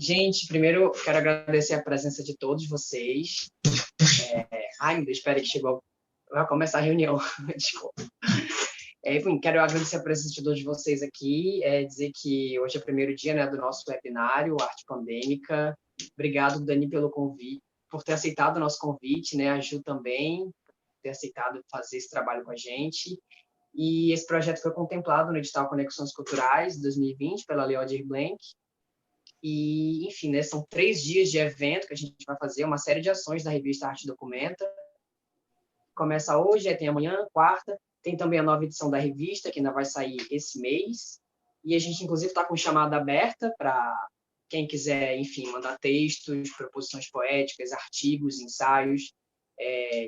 Gente, primeiro quero agradecer a presença de todos vocês. Ai, meu Deus, espera que chegou. Vai começar a reunião. Desculpa. Enfim, quero agradecer a presença de todos vocês aqui, dizer que hoje é o primeiro dia, né, do nosso webinário, Arte Pandêmica. Obrigado, Dani, pelo convite, por ter aceitado o nosso convite, né, a Ju também, por ter aceitado fazer esse trabalho com a gente. E esse projeto foi contemplado no edital Conexões Culturais de 2020 pela Lei Aldir Blanc. E, enfim, né, são 3 dias de evento que a gente vai fazer, uma série de ações da revista Arte Documenta. Começa hoje, tem amanhã, quarta. Tem também a nova edição da revista, que ainda vai sair esse mês. E a gente, inclusive, está com chamada aberta para quem quiser, enfim, mandar textos, proposições poéticas, artigos, ensaios,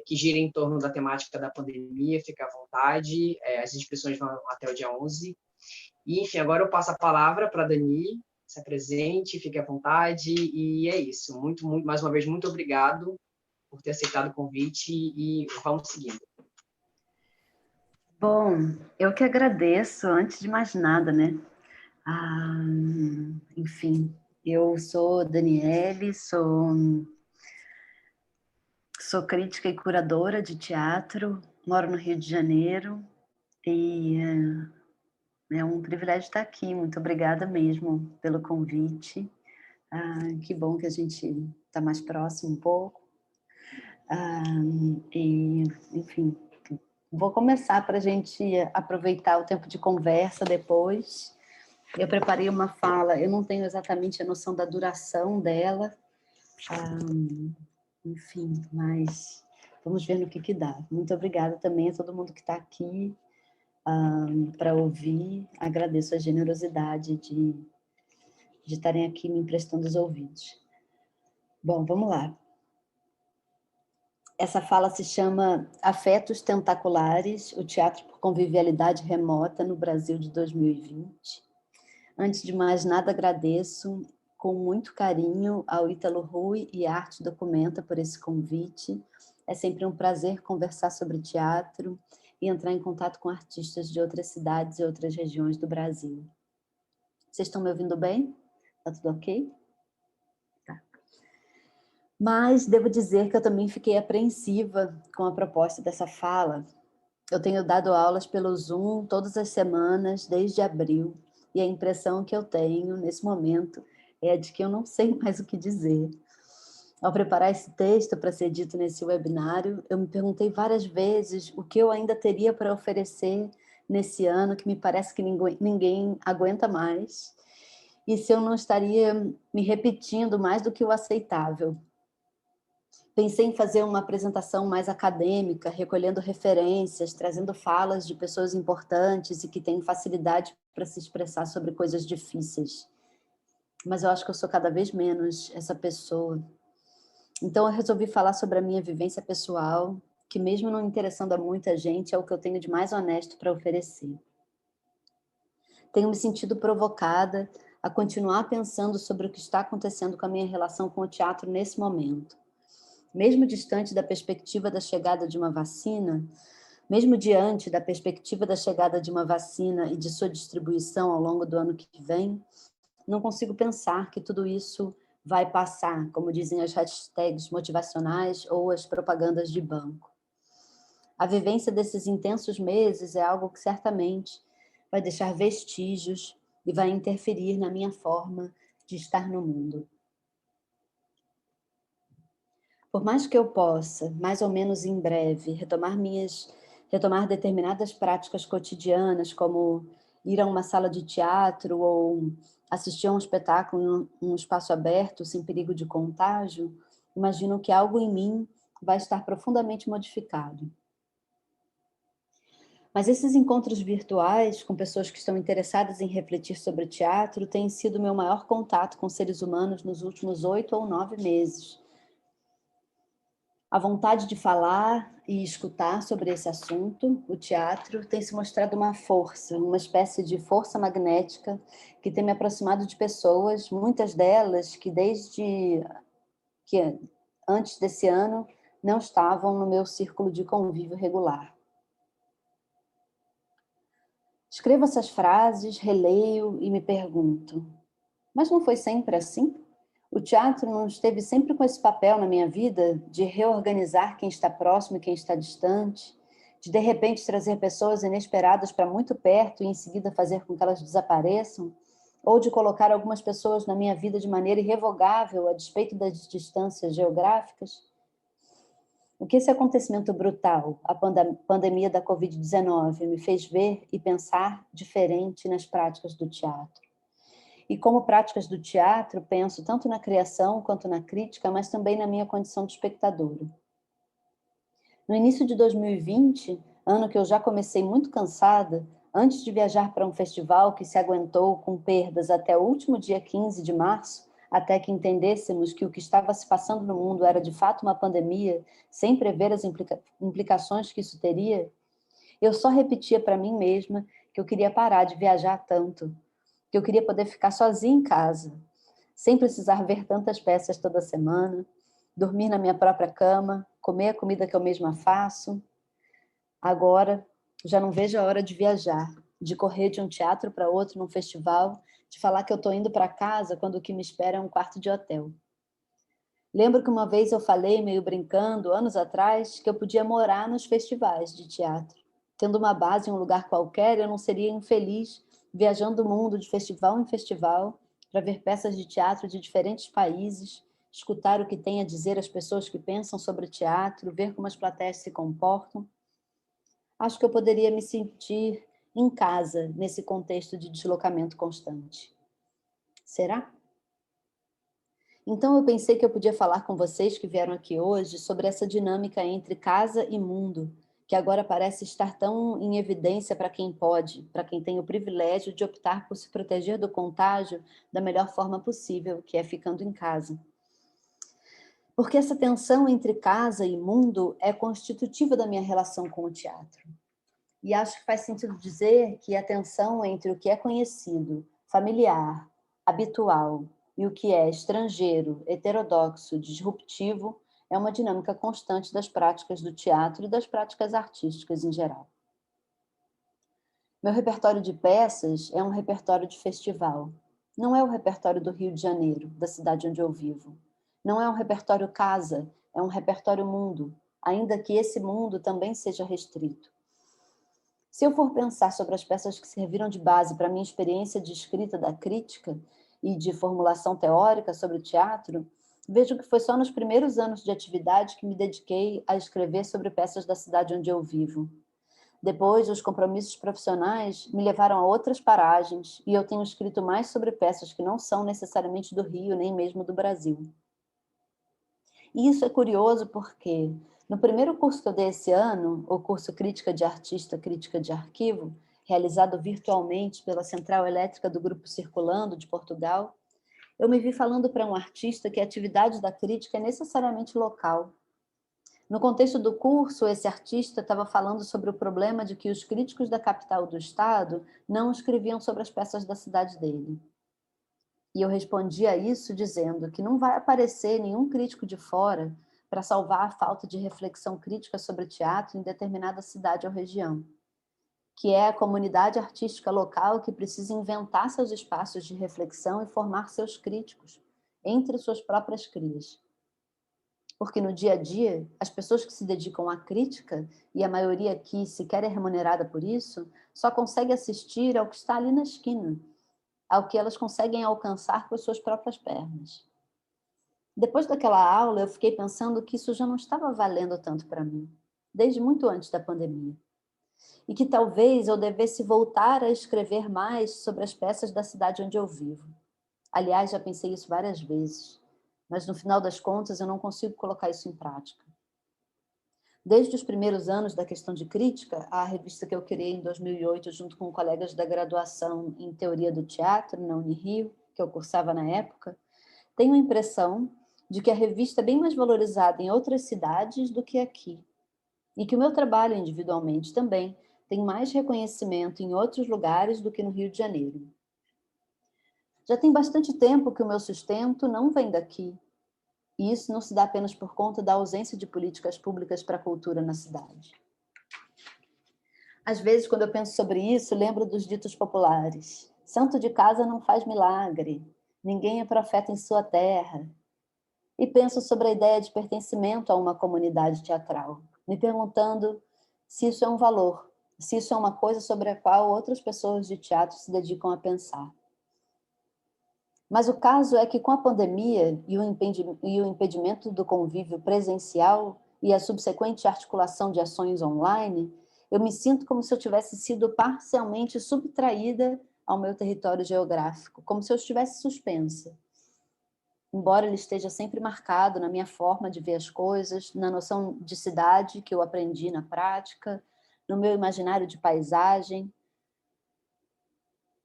que girem em torno da temática da pandemia, fica à vontade. As inscrições vão até o dia 11. E, enfim, agora eu passo a palavra para a Dani, se apresente, fique à vontade, e é isso. Mais uma vez, muito obrigado por ter aceitado o convite e vamos seguindo. Bom, eu que agradeço, antes de mais nada, né? Enfim, eu sou Daniele, sou crítica e curadora de teatro, moro no Rio de Janeiro e é um privilégio estar aqui. Muito obrigada mesmo pelo convite. Que bom que a gente está mais próximo um pouco. Enfim, vou começar para a gente aproveitar o tempo de conversa depois. Eu preparei uma fala, eu não tenho exatamente a noção da duração dela, enfim, mas vamos ver no que dá. Muito obrigada também a todo mundo que está aqui para ouvir. Agradeço a generosidade de estarem aqui me emprestando os ouvidos. Bom, vamos lá. Essa fala se chama Afetos Tentaculares, o Teatro por Convivialidade Remota no Brasil de 2020. Antes de mais nada, agradeço com muito carinho ao Ítalo Rui e Arte Documenta por esse convite. É sempre um prazer conversar sobre teatro e entrar em contato com artistas de outras cidades e outras regiões do Brasil. Vocês estão me ouvindo bem? Tá tudo ok? Tá. Mas devo dizer que eu também fiquei apreensiva com a proposta dessa fala. Eu tenho dado aulas pelo Zoom todas as semanas, desde abril, e a impressão que eu tenho nesse momento é de que eu não sei mais o que dizer. Ao preparar esse texto para ser dito nesse webinário, eu me perguntei várias vezes o que eu ainda teria para oferecer nesse ano, que me parece que ninguém aguenta mais, e se eu não estaria me repetindo mais do que o aceitável. Pensei em fazer uma apresentação mais acadêmica, recolhendo referências, trazendo falas de pessoas importantes e que têm facilidade para se expressar sobre coisas difíceis. Mas eu acho que eu sou cada vez menos essa pessoa. Então eu resolvi falar sobre a minha vivência pessoal, que mesmo não interessando a muita gente, é o que eu tenho de mais honesto para oferecer. Tenho me sentido provocada a continuar pensando sobre o que está acontecendo com a minha relação com o teatro nesse momento. Mesmo distante da perspectiva da chegada de uma vacina, mesmo diante da perspectiva da chegada de uma vacina e de sua distribuição ao longo do ano que vem, não consigo pensar que tudo isso vai passar, como dizem as hashtags motivacionais ou as propagandas de banco. A vivência desses intensos meses é algo que certamente vai deixar vestígios e vai interferir na minha forma de estar no mundo. Por mais que eu possa, mais ou menos em breve, retomar determinadas práticas cotidianas, como ir a uma sala de teatro ou assistir a um espetáculo em um espaço aberto, sem perigo de contágio, imagino que algo em mim vai estar profundamente modificado. Mas esses encontros virtuais com pessoas que estão interessadas em refletir sobre teatro têm sido o meu maior contato com seres humanos nos últimos 8 ou 9 meses. A vontade de falar e escutar sobre esse assunto, o teatro, tem se mostrado uma força, uma espécie de força magnética que tem me aproximado de pessoas, muitas delas que antes desse ano não estavam no meu círculo de convívio regular. Escrevo essas frases, releio e me pergunto, mas não foi sempre assim? O teatro não esteve sempre com esse papel na minha vida de reorganizar quem está próximo e quem está distante, de repente trazer pessoas inesperadas para muito perto e em seguida fazer com que elas desapareçam, ou de colocar algumas pessoas na minha vida de maneira irrevogável a despeito das distâncias geográficas? O que esse acontecimento brutal, a pandemia da Covid-19, me fez ver e pensar diferente nas práticas do teatro. E como práticas do teatro, penso tanto na criação quanto na crítica, mas também na minha condição de espectadora. No início de 2020, ano que eu já comecei muito cansada, antes de viajar para um festival que se aguentou com perdas até o último dia 15 de março, até que entendêssemos que o que estava se passando no mundo era de fato uma pandemia, sem prever as implicações que isso teria, eu só repetia para mim mesma que eu queria parar de viajar tanto, que eu queria poder ficar sozinha em casa, sem precisar ver tantas peças toda semana, dormir na minha própria cama, comer a comida que eu mesma faço. Agora, já não vejo a hora de viajar, de correr de um teatro para outro num festival, de falar que eu estou indo para casa quando o que me espera é um quarto de hotel. Lembro que uma vez eu falei, meio brincando, anos atrás, que eu podia morar nos festivais de teatro. Tendo uma base em um lugar qualquer, eu não seria infeliz viajando o mundo de festival em festival para ver peças de teatro de diferentes países, escutar o que tem a dizer as pessoas que pensam sobre teatro, ver como as plateias se comportam. Acho que eu poderia me sentir em casa nesse contexto de deslocamento constante. Será? Então eu pensei que eu podia falar com vocês que vieram aqui hoje sobre essa dinâmica entre casa e mundo, que agora parece estar tão em evidência para quem pode, para quem tem o privilégio de optar por se proteger do contágio da melhor forma possível, que é ficando em casa. Porque essa tensão entre casa e mundo é constitutiva da minha relação com o teatro. E acho que faz sentido dizer que a tensão entre o que é conhecido, familiar, habitual e o que é estrangeiro, heterodoxo, disruptivo é uma dinâmica constante das práticas do teatro e das práticas artísticas em geral. Meu repertório de peças é um repertório de festival. Não é o repertório do Rio de Janeiro, da cidade onde eu vivo. Não é um repertório casa, é um repertório mundo, ainda que esse mundo também seja restrito. Se eu for pensar sobre as peças que serviram de base para a minha experiência de escrita da crítica e de formulação teórica sobre o teatro, vejo que foi só nos primeiros anos de atividade que me dediquei a escrever sobre peças da cidade onde eu vivo. Depois, os compromissos profissionais me levaram a outras paragens e eu tenho escrito mais sobre peças que não são necessariamente do Rio, nem mesmo do Brasil. E isso é curioso porque, no primeiro curso que eu dei esse ano, o curso Crítica de Artista, Crítica de Arquivo, realizado virtualmente pela Central Elétrica do Grupo Circulando, de Portugal, eu me vi falando para um artista que a atividade da crítica é necessariamente local. No contexto do curso, esse artista estava falando sobre o problema de que os críticos da capital do estado não escreviam sobre as peças da cidade dele. E eu respondi a isso dizendo que não vai aparecer nenhum crítico de fora para salvar a falta de reflexão crítica sobre teatro em determinada cidade ou região, que é a comunidade artística local que precisa inventar seus espaços de reflexão e formar seus críticos, entre suas próprias crias. Porque no dia a dia, as pessoas que se dedicam à crítica, e a maioria aqui sequer é remunerada por isso, só consegue assistir ao que está ali na esquina, ao que elas conseguem alcançar com as suas próprias pernas. Depois daquela aula, eu fiquei pensando que isso já não estava valendo tanto para mim, desde muito antes da pandemia. E que talvez eu devesse voltar a escrever mais sobre as peças da cidade onde eu vivo. Aliás, já pensei isso várias vezes, mas no final das contas eu não consigo colocar isso em prática. Desde os primeiros anos da questão de crítica, a revista que eu criei em 2008 junto com colegas da graduação em Teoria do Teatro, na Unirio, que eu cursava na época, tenho a impressão de que a revista é bem mais valorizada em outras cidades do que aqui. E que o meu trabalho individualmente também tem mais reconhecimento em outros lugares do que no Rio de Janeiro. Já tem bastante tempo que o meu sustento não vem daqui. E isso não se dá apenas por conta da ausência de políticas públicas para a cultura na cidade. Às vezes, quando eu penso sobre isso, lembro dos ditos populares. Santo de casa não faz milagre. ninguém é profeta em sua terra. E penso sobre a ideia de pertencimento a uma comunidade teatral, me perguntando se isso é um valor, se isso é uma coisa sobre a qual outras pessoas de teatro se dedicam a pensar. Mas o caso é que com a pandemia e o impedimento do convívio presencial e a subsequente articulação de ações online, eu me sinto como se eu tivesse sido parcialmente subtraída ao meu território geográfico, como se eu estivesse suspensa. Embora ele esteja sempre marcado na minha forma de ver as coisas, na noção de cidade que eu aprendi na prática, no meu imaginário de paisagem.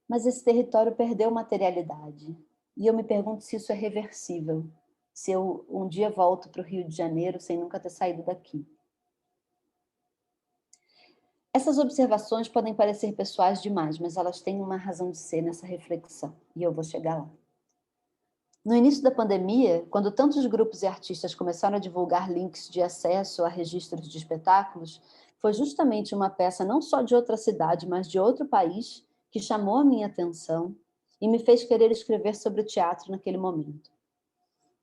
Mas esse território perdeu materialidade. E eu me pergunto se isso é reversível, se eu um dia volto para o Rio de Janeiro sem nunca ter saído daqui. Essas observações podem parecer pessoais demais, mas elas têm uma razão de ser nessa reflexão, e eu vou chegar lá. No início da pandemia, quando tantos grupos e artistas começaram a divulgar links de acesso a registros de espetáculos, foi justamente uma peça não só de outra cidade, mas de outro país, que chamou a minha atenção e me fez querer escrever sobre o teatro naquele momento.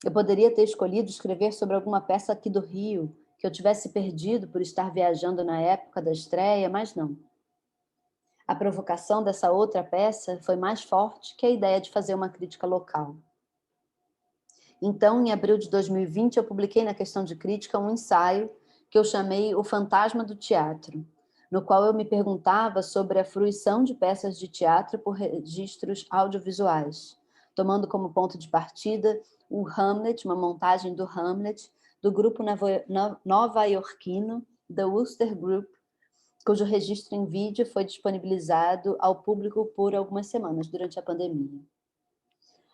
Eu poderia ter escolhido escrever sobre alguma peça aqui do Rio, que eu tivesse perdido por estar viajando na época da estreia, mas não. A provocação dessa outra peça foi mais forte que a ideia de fazer uma crítica local. Então, em abril de 2020, eu publiquei na Questão de Crítica um ensaio que eu chamei O Fantasma do Teatro, no qual eu me perguntava sobre a fruição de peças de teatro por registros audiovisuais, tomando como ponto de partida o Hamlet, uma montagem do Hamlet, do grupo nova-iorquino The Wooster Group, cujo registro em vídeo foi disponibilizado ao público por algumas semanas durante a pandemia.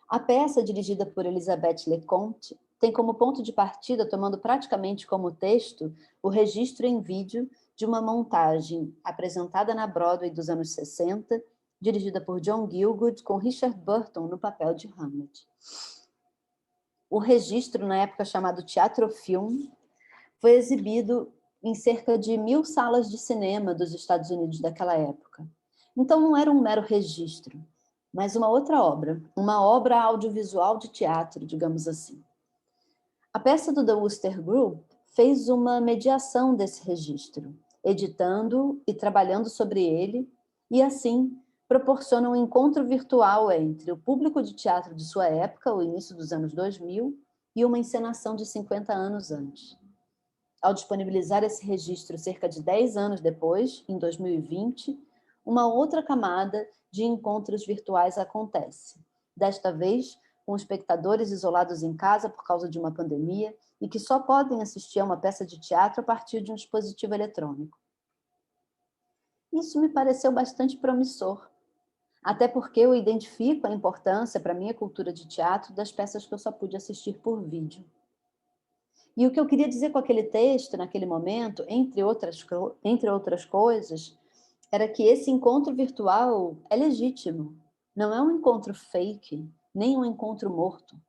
A peça, dirigida por Elisabeth Leconte, tem como ponto de partida, tomando praticamente como texto, o registro em vídeo de uma montagem apresentada na Broadway dos anos 60, dirigida por John Gielgud, com Richard Burton no papel de Hamlet. O registro, na época chamado Teatro Film, foi exibido em cerca de 1.000 salas de cinema dos Estados Unidos daquela época. Então não era um mero registro, mas uma outra obra, uma obra audiovisual de teatro, digamos assim. A peça do The Wooster Group fez uma mediação desse registro, editando e trabalhando sobre ele, e assim proporciona um encontro virtual entre o público de teatro de sua época, o início dos anos 2000, e uma encenação de 50 anos antes. Ao disponibilizar esse registro cerca de 10 anos depois, em 2020, uma outra camada de encontros virtuais acontece. Desta vez, com espectadores isolados em casa por causa de uma pandemia e que só podem assistir a uma peça de teatro a partir de um dispositivo eletrônico. Isso me pareceu bastante promissor, até porque eu identifico a importância para a minha cultura de teatro das peças que eu só pude assistir por vídeo. E o que eu queria dizer com aquele texto, naquele momento, entre outras coisas, era que esse encontro virtual é legítimo. Não é um encontro fake, nem um encontro morto.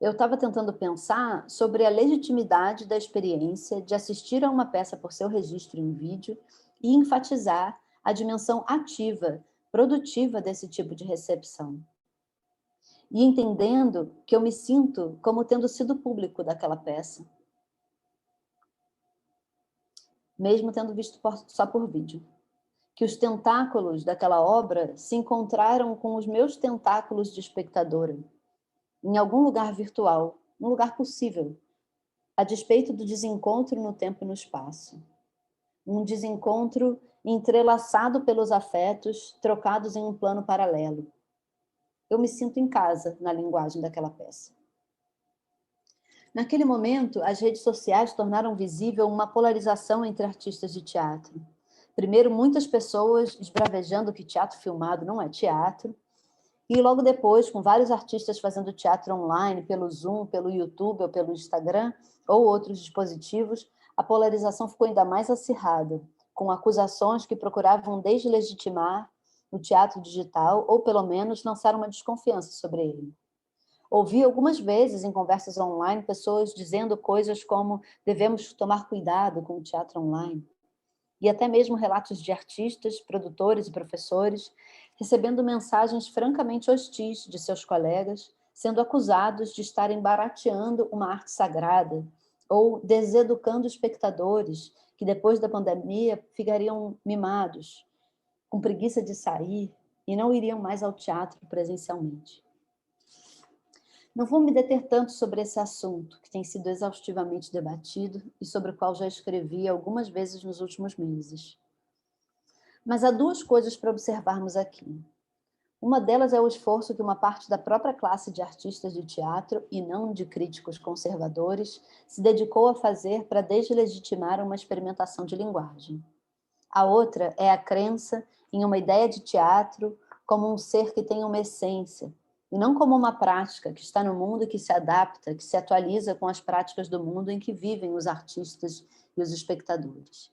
Eu estava tentando pensar sobre a legitimidade da experiência de assistir a uma peça por seu registro em vídeo e enfatizar a dimensão ativa, produtiva desse tipo de recepção. E entendendo que eu me sinto como tendo sido público daquela peça, mesmo tendo visto só por vídeo. Que os tentáculos daquela obra se encontraram com os meus tentáculos de espectadora, em algum lugar virtual, um lugar possível, a despeito do desencontro no tempo e no espaço. Um desencontro entrelaçado pelos afetos, trocados em um plano paralelo. Eu me sinto em casa na linguagem daquela peça. Naquele momento, as redes sociais tornaram visível uma polarização entre artistas de teatro. Primeiro, muitas pessoas esbravejando que teatro filmado não é teatro, e logo depois, com vários artistas fazendo teatro online, pelo Zoom, pelo YouTube ou pelo Instagram, ou outros dispositivos, a polarização ficou ainda mais acirrada, com acusações que procuravam deslegitimar o teatro digital, ou pelo menos lançar uma desconfiança sobre ele. Ouvi algumas vezes em conversas online pessoas dizendo coisas como devemos tomar cuidado com o teatro online. e até mesmo relatos de artistas, produtores e professores recebendo mensagens francamente hostis de seus colegas, sendo acusados de estarem barateando uma arte sagrada ou deseducando espectadores que depois da pandemia ficariam mimados, com preguiça de sair e não iriam mais ao teatro presencialmente. Não vou me deter tanto sobre esse assunto, que tem sido exaustivamente debatido e sobre o qual já escrevi algumas vezes nos últimos meses. Mas há duas coisas para observarmos aqui. Uma delas é o esforço que uma parte da própria classe de artistas de teatro, e não de críticos conservadores, se dedicou a fazer para deslegitimar uma experimentação de linguagem. A outra é a crença em uma ideia de teatro como um ser que tem uma essência, e não como uma prática que está no mundo e que se adapta, que se atualiza com as práticas do mundo em que vivem os artistas e os espectadores.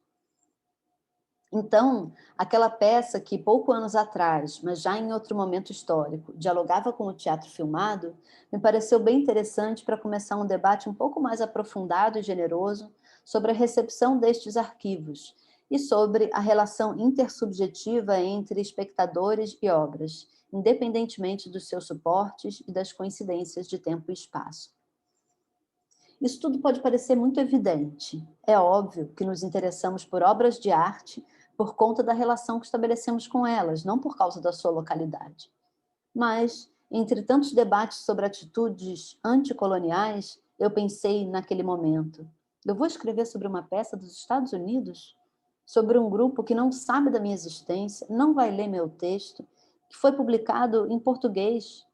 Então, aquela peça que pouco anos atrás, mas já em outro momento histórico, dialogava com o teatro filmado, me pareceu bem interessante para começar um debate um pouco mais aprofundado e generoso sobre a recepção destes arquivos e sobre a relação intersubjetiva entre espectadores e obras, independentemente dos seus suportes e das coincidências de tempo e espaço. Isso tudo pode parecer muito evidente. É óbvio que nos interessamos por obras de arte por conta da relação que estabelecemos com elas, não por causa da sua localidade. Mas, entre tantos debates sobre atitudes anticoloniais, eu pensei naquele momento: eu vou escrever sobre uma peça dos Estados Unidos? Sobre um grupo que não sabe da minha existência, não vai ler meu texto, que foi publicado em português?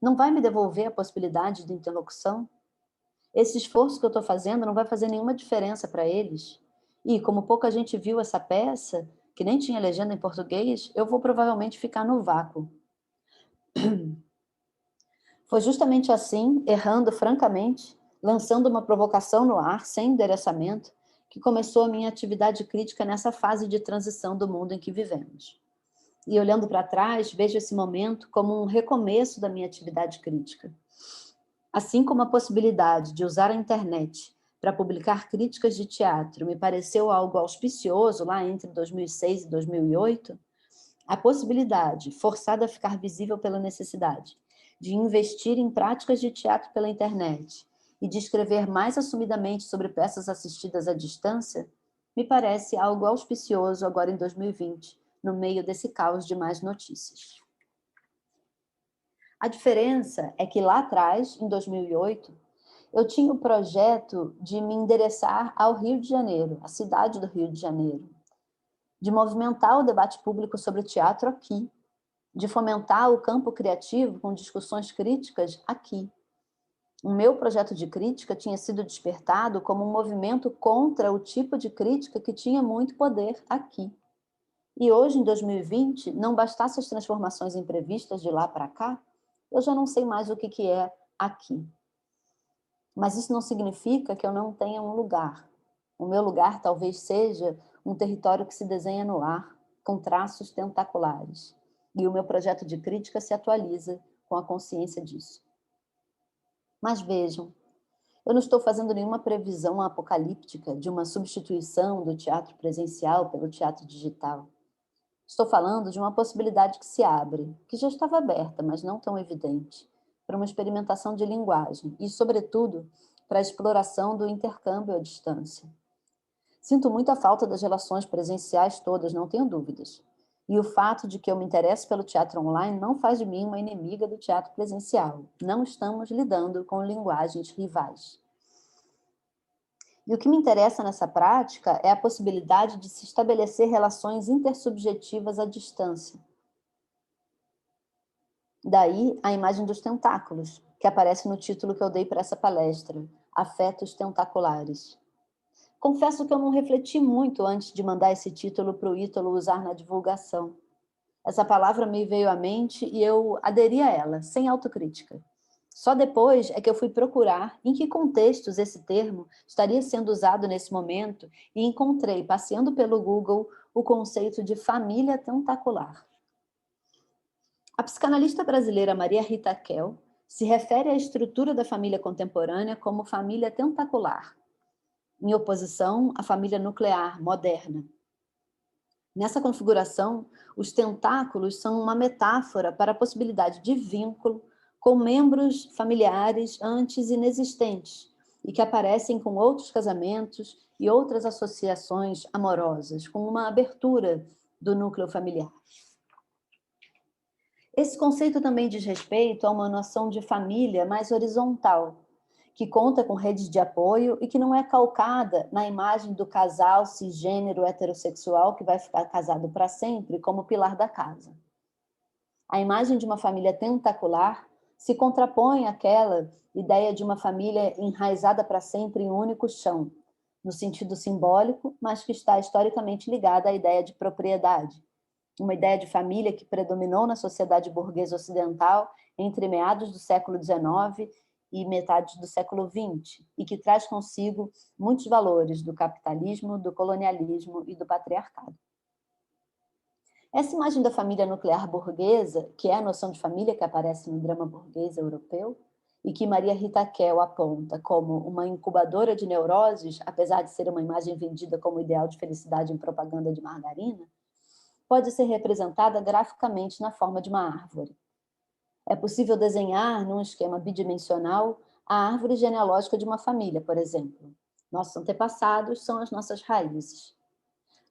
Não vai me devolver a possibilidade de interlocução? Esse esforço que eu estou fazendo não vai fazer nenhuma diferença para eles. E, como pouca gente viu essa peça, que nem tinha legenda em português, eu vou provavelmente ficar no vácuo. Foi justamente assim, errando francamente, lançando uma provocação no ar, sem endereçamento, que começou a minha atividade crítica nessa fase de transição do mundo em que vivemos. E olhando para trás, vejo esse momento como um recomeço da minha atividade crítica. Assim como a possibilidade de usar a internet para publicar críticas de teatro me pareceu algo auspicioso lá entre 2006 e 2008, a possibilidade, forçada a ficar visível pela necessidade, de investir em práticas de teatro pela internet e de escrever mais assumidamente sobre peças assistidas à distância, me parece algo auspicioso agora em 2020, no meio desse caos de más notícias. A diferença é que lá atrás, em 2008, eu tinha o projeto de me endereçar ao Rio de Janeiro, à cidade do Rio de Janeiro, de movimentar o debate público sobre o teatro aqui, de fomentar o campo criativo com discussões críticas aqui. O meu projeto de crítica tinha sido despertado como um movimento contra o tipo de crítica que tinha muito poder aqui. E hoje, em 2020, não bastasse as transformações imprevistas de lá para cá, eu já não sei mais o que é aqui. Mas isso não significa que eu não tenha um lugar. O meu lugar talvez seja um território que se desenha no ar, com traços tentaculares. E o meu projeto de crítica se atualiza com a consciência disso. Mas vejam, eu não estou fazendo nenhuma previsão apocalíptica de uma substituição do teatro presencial pelo teatro digital. Estou falando de uma possibilidade que se abre, que já estava aberta, mas não tão evidente, para uma experimentação de linguagem e, sobretudo, para a exploração do intercâmbio à distância. Sinto muito a falta das relações presenciais todas, não tenho dúvidas. E o fato de que eu me interesse pelo teatro online não faz de mim uma inimiga do teatro presencial. Não estamos lidando com linguagens rivais. E o que me interessa nessa prática é a possibilidade de se estabelecer relações intersubjetivas à distância. Daí a imagem dos tentáculos, que aparece no título que eu dei para essa palestra, Afetos Tentaculares. Confesso que eu não refleti muito antes de mandar esse título para o Ítalo usar na divulgação. Essa palavra me veio à mente e eu aderi a ela, sem autocrítica. Só depois é que eu fui procurar em que contextos esse termo estaria sendo usado nesse momento e encontrei, passeando pelo Google, o conceito de família tentacular. A psicanalista brasileira Maria Rita se refere à estrutura da família contemporânea como família tentacular. em oposição à família nuclear moderna. Nessa configuração, os tentáculos são uma metáfora para a possibilidade de vínculo com membros familiares antes inexistentes e que aparecem com outros casamentos e outras associações amorosas, com uma abertura do núcleo familiar. Esse conceito também diz respeito a uma noção de família mais horizontal, que conta com redes de apoio e que não é calcada na imagem do casal cisgênero heterossexual que vai ficar casado para sempre como pilar da casa. A imagem de uma família tentacular se contrapõe àquela ideia de uma família enraizada para sempre em um único chão, no sentido simbólico, mas que está historicamente ligada à ideia de propriedade, uma ideia de família que predominou na sociedade burguesa ocidental entre meados do século XIX e metade do século XX, e que traz consigo muitos valores do capitalismo, do colonialismo e do patriarcado. Essa imagem da família nuclear burguesa, que é a noção de família que aparece no drama burguês europeu, e que Maria Rita Kell aponta como uma incubadora de neuroses, apesar de ser uma imagem vendida como ideal de felicidade em propaganda de margarina, pode ser representada graficamente na forma de uma árvore. É possível desenhar, num esquema bidimensional, a árvore genealógica de uma família, por exemplo. Nossos antepassados são as nossas raízes.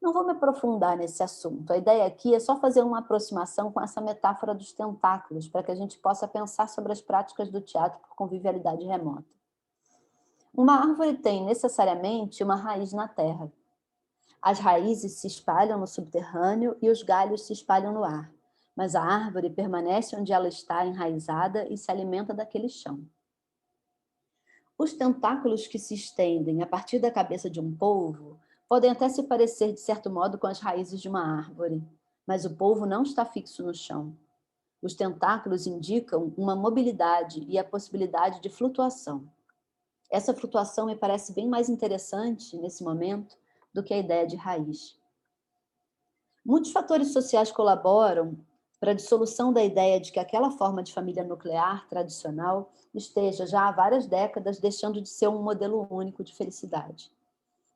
Não vou me aprofundar nesse assunto. A ideia aqui é só fazer uma aproximação com essa metáfora dos tentáculos, para que a gente possa pensar sobre as práticas do teatro por convivialidade remota. Uma árvore tem necessariamente uma raiz na terra. As raízes se espalham no subterrâneo e os galhos se espalham no ar, mas a árvore permanece onde ela está enraizada e se alimenta daquele chão. Os tentáculos que se estendem a partir da cabeça de um polvo podem até se parecer, de certo modo, com as raízes de uma árvore, mas o polvo não está fixo no chão. Os tentáculos indicam uma mobilidade e a possibilidade de flutuação. Essa flutuação me parece bem mais interessante, nesse momento, do que a ideia de raiz. Muitos fatores sociais colaboram para a dissolução da ideia de que aquela forma de família nuclear tradicional esteja já há várias décadas deixando de ser um modelo único de felicidade.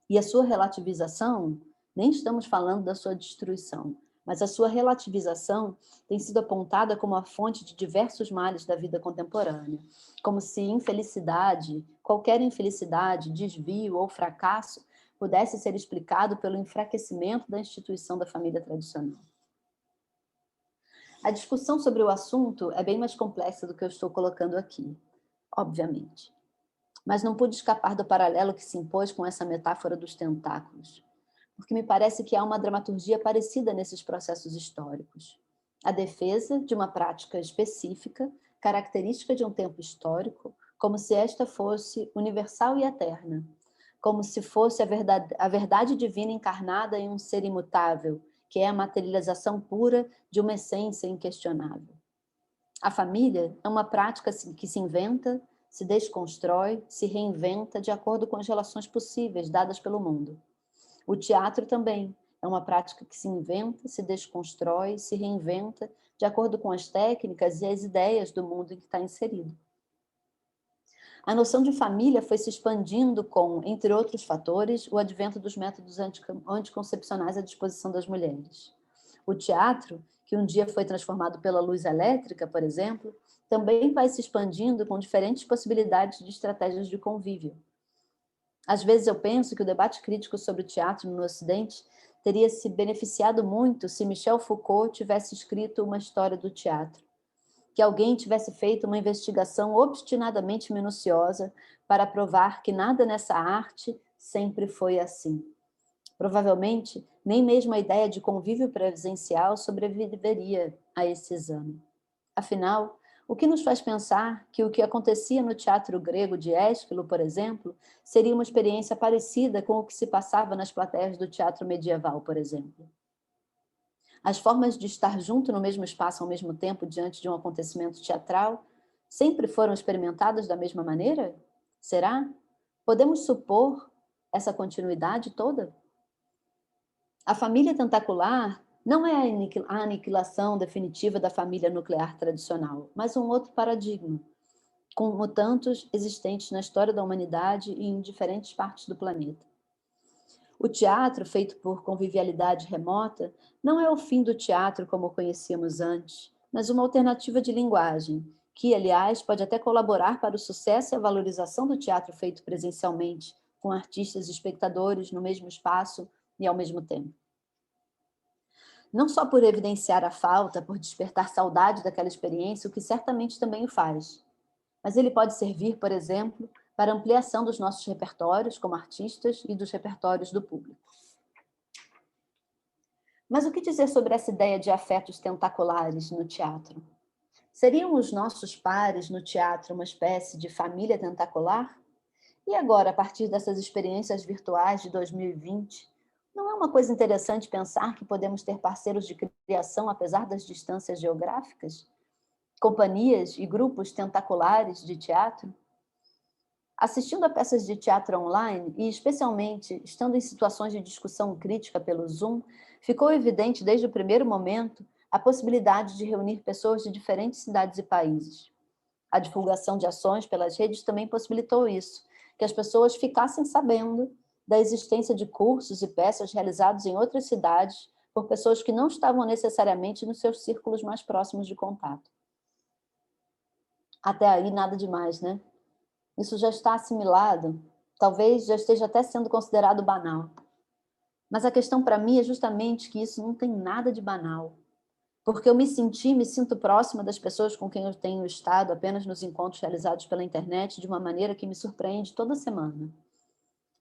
E a sua relativização, nem estamos falando da sua destruição, mas a sua relativização tem sido apontada como a fonte de diversos males da vida contemporânea, como se infelicidade, qualquer infelicidade, desvio ou fracasso pudesse ser explicado pelo enfraquecimento da instituição da família tradicional. A discussão sobre o assunto é bem mais complexa do que eu estou colocando aqui, obviamente. Mas não pude escapar do paralelo que se impôs com essa metáfora dos tentáculos, porque me parece que há uma dramaturgia parecida nesses processos históricos. A defesa de uma prática específica, característica de um tempo histórico, como se esta fosse universal e eterna, como se fosse a verdade divina encarnada em um ser imutável, que é a materialização pura de uma essência inquestionável. A família é uma prática que se inventa, se desconstrói, se reinventa de acordo com as relações possíveis dadas pelo mundo. O teatro também é uma prática que se inventa, se desconstrói, se reinventa de acordo com as técnicas e as ideias do mundo em que está inserido. A noção de família foi se expandindo com, entre outros fatores, o advento dos métodos anticoncepcionais à disposição das mulheres. O teatro, que um dia foi transformado pela luz elétrica, por exemplo, também vai se expandindo com diferentes possibilidades de estratégias de convívio. Às vezes eu penso que o debate crítico sobre o teatro no Ocidente teria se beneficiado muito se Michel Foucault tivesse escrito uma história do teatro, que alguém tivesse feito uma investigação obstinadamente minuciosa para provar que nada nessa arte sempre foi assim. Provavelmente, nem mesmo a ideia de convívio presencial sobreviveria a esse exame. Afinal, o que nos faz pensar que o que acontecia no teatro grego de Ésquilo, por exemplo, seria uma experiência parecida com o que se passava nas plateias do teatro medieval, por exemplo? As formas de estar junto no mesmo espaço ao mesmo tempo diante de um acontecimento teatral sempre foram experimentadas da mesma maneira? Será? Podemos supor essa continuidade toda? A família tentacular não é a aniquilação definitiva da família nuclear tradicional, mas um outro paradigma. como tantos existentes na história da humanidade e em diferentes partes do planeta. O teatro, feito por convivialidade remota, não é o fim do teatro como o conhecíamos antes, mas uma alternativa de linguagem, que, aliás, pode até colaborar para o sucesso e a valorização do teatro feito presencialmente, com artistas e espectadores no mesmo espaço e ao mesmo tempo. Não só por evidenciar a falta, por despertar saudade daquela experiência, o que certamente também o faz, mas ele pode servir, por exemplo, para ampliação dos nossos repertórios como artistas e dos repertórios do público. Mas o que dizer sobre essa ideia de afetos tentaculares no teatro? Seriam os nossos pares no teatro uma espécie de família tentacular? E agora, a partir dessas experiências virtuais de 2020, não é uma coisa interessante pensar que podemos ter parceiros de criação apesar das distâncias geográficas? Companhias e grupos tentaculares de teatro? Assistindo a peças de teatro online, e especialmente estando em situações de discussão crítica pelo Zoom, ficou evidente desde o primeiro momento a possibilidade de reunir pessoas de diferentes cidades e países. A divulgação de ações pelas redes também possibilitou isso, que as pessoas ficassem sabendo da existência de cursos e peças realizados em outras cidades por pessoas que não estavam necessariamente nos seus círculos mais próximos de contato. Até aí, nada demais, né? Isso já está assimilado, talvez já esteja até sendo considerado banal. Mas a questão para mim é justamente que isso não tem nada de banal. Porque eu me sinto próxima das pessoas com quem eu tenho estado apenas nos encontros realizados pela internet de uma maneira que me surpreende toda semana.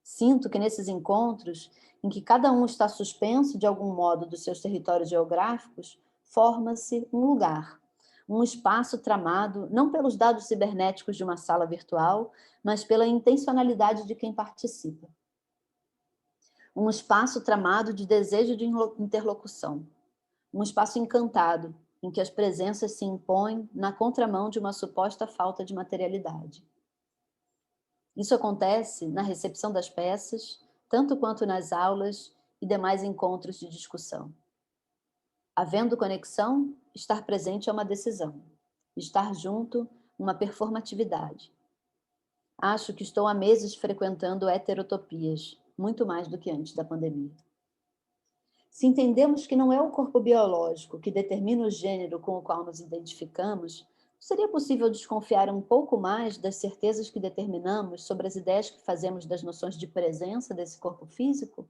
Sinto que nesses encontros, em que cada um está suspenso de algum modo dos seus territórios geográficos, forma-se um lugar, um espaço tramado não pelos dados cibernéticos de uma sala virtual, mas pela intencionalidade de quem participa. Um espaço tramado de desejo de interlocução. Um espaço encantado, em que as presenças se impõem na contramão de uma suposta falta de materialidade. Isso acontece na recepção das peças, tanto quanto nas aulas e demais encontros de discussão. Havendo conexão, estar presente é uma decisão. Estar junto, uma performatividade. Acho que estou há meses frequentando heterotopias, muito mais do que antes da pandemia. Se entendemos que não é o corpo biológico que determina o gênero com o qual nos identificamos, seria possível desconfiar um pouco mais das certezas que determinamos sobre as ideias que fazemos das noções de presença desse corpo físico?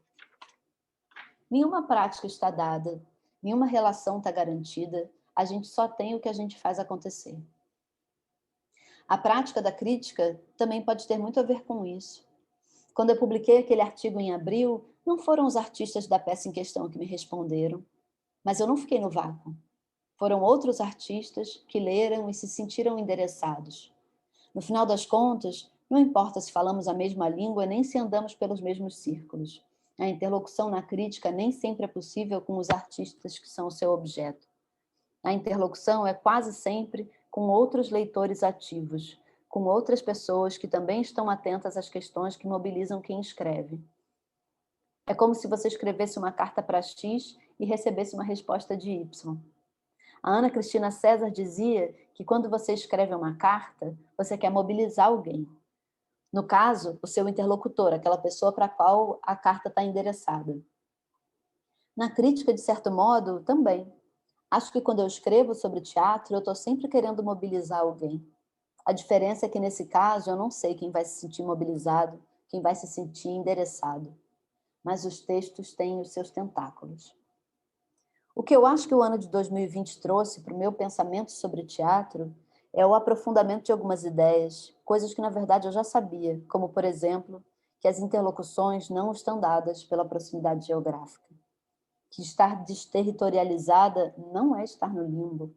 Nenhuma prática está dada, nenhuma relação está garantida, a gente só tem o que a gente faz acontecer. A prática da crítica também pode ter muito a ver com isso. Quando eu publiquei aquele artigo em abril, não foram os artistas da peça em questão que me responderam, mas eu não fiquei no vácuo. Foram outros artistas que leram e se sentiram endereçados. No final das contas, não importa se falamos a mesma língua nem se andamos pelos mesmos círculos. A interlocução na crítica nem sempre é possível com os artistas que são o seu objeto. A interlocução é quase sempre com outros leitores ativos, com outras pessoas que também estão atentas às questões que mobilizam quem escreve. É como se você escrevesse uma carta para X e recebesse uma resposta de Y. A Ana Cristina César dizia que quando você escreve uma carta, você quer mobilizar alguém. No caso, o seu interlocutor, aquela pessoa para a qual a carta está endereçada. Na crítica, de certo modo, também. Acho que quando eu escrevo sobre teatro, eu estou sempre querendo mobilizar alguém. A diferença é que, nesse caso, eu não sei quem vai se sentir mobilizado, quem vai se sentir endereçado. Mas os textos têm os seus tentáculos. O que eu acho que o ano de 2020 trouxe para o meu pensamento sobre teatro é o aprofundamento de algumas ideias, coisas que, na verdade, eu já sabia, como, por exemplo, que as interlocuções não estão dadas pela proximidade geográfica, que estar desterritorializada não é estar no limbo,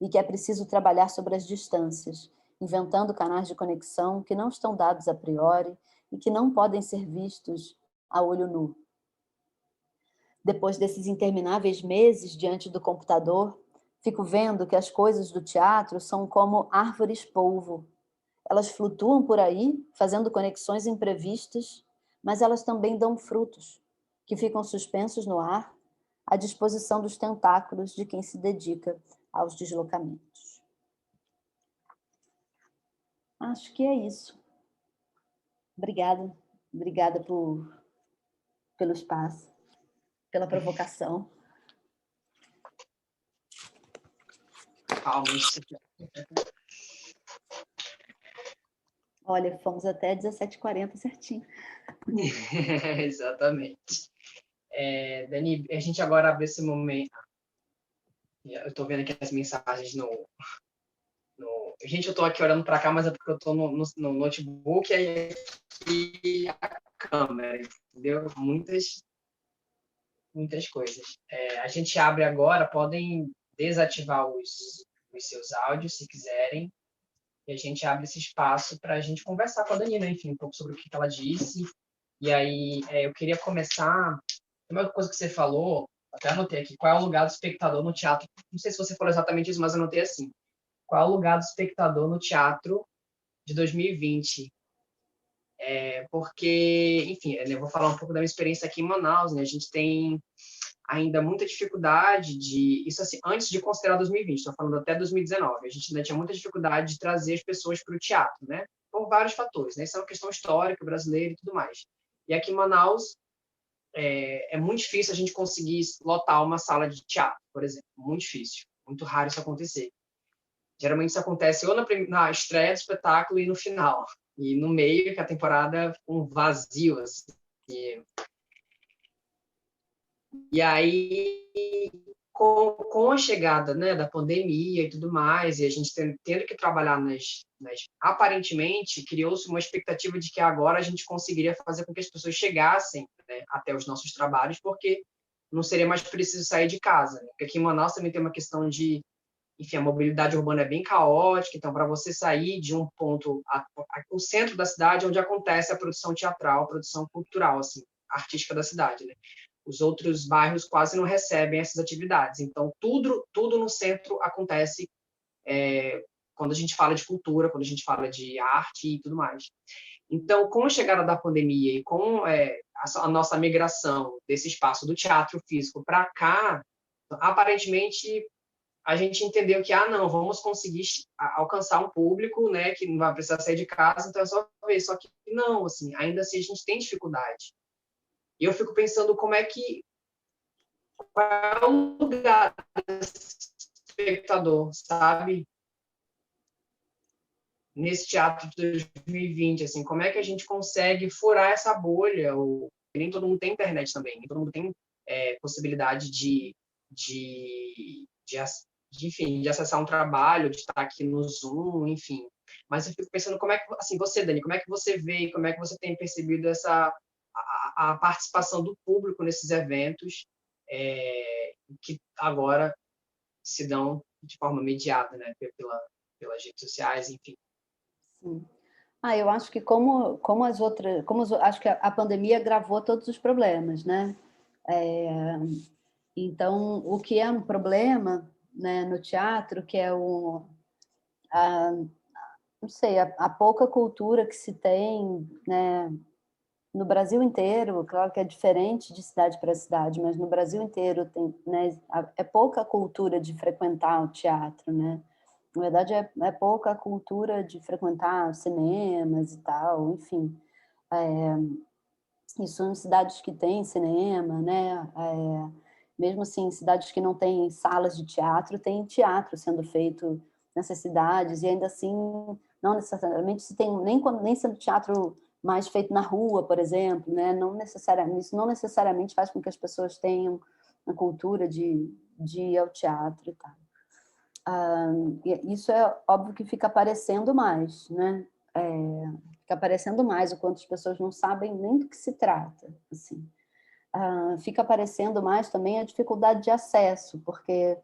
e que é preciso trabalhar sobre as distâncias, inventando canais de conexão que não estão dados a priori e que não podem ser vistos a olho nu. Depois desses intermináveis meses diante do computador, fico vendo que as coisas do teatro são como árvores polvo. Elas flutuam por aí, fazendo conexões imprevistas, mas elas também dão frutos, que ficam suspensos no ar, à disposição dos tentáculos de quem se dedica aos deslocamentos. Acho que é isso. Obrigada. Obrigada pelo espaço, pela provocação. Palmas. Olha, fomos até 17h40 certinho. Exatamente. Dani, a gente agora abre esse momento. Eu estou vendo aqui as mensagens Gente, eu estou aqui olhando para cá, mas é porque eu estou no notebook e a câmera, entendeu? Muitas coisas. A gente abre agora, podem desativar os seus áudios, se quiserem, e a gente abre esse espaço para a gente conversar com a Danina, enfim, um pouco sobre o que ela disse. E aí, eu queria começar. Uma coisa que você falou, até anotei aqui, qual é o lugar do espectador no teatro? Não sei se você falou exatamente isso, mas eu anotei assim. Qual é o lugar do espectador no teatro de 2020? Porque, enfim, eu vou falar um pouco da minha experiência aqui em Manaus, né? A gente tem ainda muita dificuldade isso assim, antes de considerar 2020, estou falando até 2019, a gente ainda tinha muita dificuldade de trazer as pessoas para o teatro, né? Por vários fatores, né? Isso é uma questão histórica brasileira e tudo mais. E aqui em Manaus, é muito difícil a gente conseguir lotar uma sala de teatro, por exemplo. Muito difícil. Muito raro isso acontecer. Geralmente isso acontece ou na estreia do espetáculo e no final. E no meio, que a temporada um vazio, assim. E aí, com a chegada, né, da pandemia e tudo mais, e a gente tendo que trabalhar aparentemente, criou-se uma expectativa de que agora a gente conseguiria fazer com que as pessoas chegassem, né, até os nossos trabalhos, porque não seria mais preciso sair de casa. Né? Porque aqui em Manaus também tem uma questão de, enfim, a mobilidade urbana é bem caótica, então para você sair de um ponto, o centro da cidade, é onde acontece a produção teatral, a produção cultural, assim, artística da cidade, né? Os outros bairros quase não recebem essas atividades. Então, tudo no centro acontece quando a gente fala de cultura, quando a gente fala de arte e tudo mais. Então, com a chegada da pandemia e com a nossa migração desse espaço do teatro físico para cá, aparentemente a gente entendeu que, não, vamos conseguir alcançar um público, né, que não vai precisar sair de casa, então é só ver. Só que não, assim, ainda assim a gente tem dificuldade. E eu fico pensando qual é o lugar desse espectador, sabe? Nesse teatro de 2020, assim, como é que a gente consegue furar essa bolha? Nem todo mundo tem internet também, nem todo mundo tem possibilidade enfim, de acessar um trabalho, de estar aqui no Zoom, enfim. Mas eu fico pensando como é que, assim, você, Dani, como é que você vê, como é que você tem percebido a participação do público nesses eventos que agora se dão de forma mediada, né, pelas redes sociais, enfim. Sim. Eu acho que acho que a pandemia agravou todos os problemas, né? Então, o que é um problema, né, no teatro, que é não sei, a pouca cultura que se tem, né, no Brasil inteiro, claro que é diferente de cidade para cidade, mas no Brasil inteiro tem, né, é pouca cultura de frequentar o teatro, né? Na verdade, é pouca cultura de frequentar cinemas e tal, enfim. Isso em cidades que têm cinema, né? Mesmo assim, em cidades que não têm salas de teatro, tem teatro sendo feito nessas cidades, e ainda assim, não necessariamente se tem, nem sendo teatro mais feito na rua, por exemplo, né? Isso não necessariamente faz com que as pessoas tenham a cultura de ir ao teatro e tal. Isso é óbvio que fica aparecendo mais, né? Fica aparecendo mais o quanto as pessoas não sabem nem do que se trata, assim. Fica aparecendo mais também a dificuldade de acesso, porque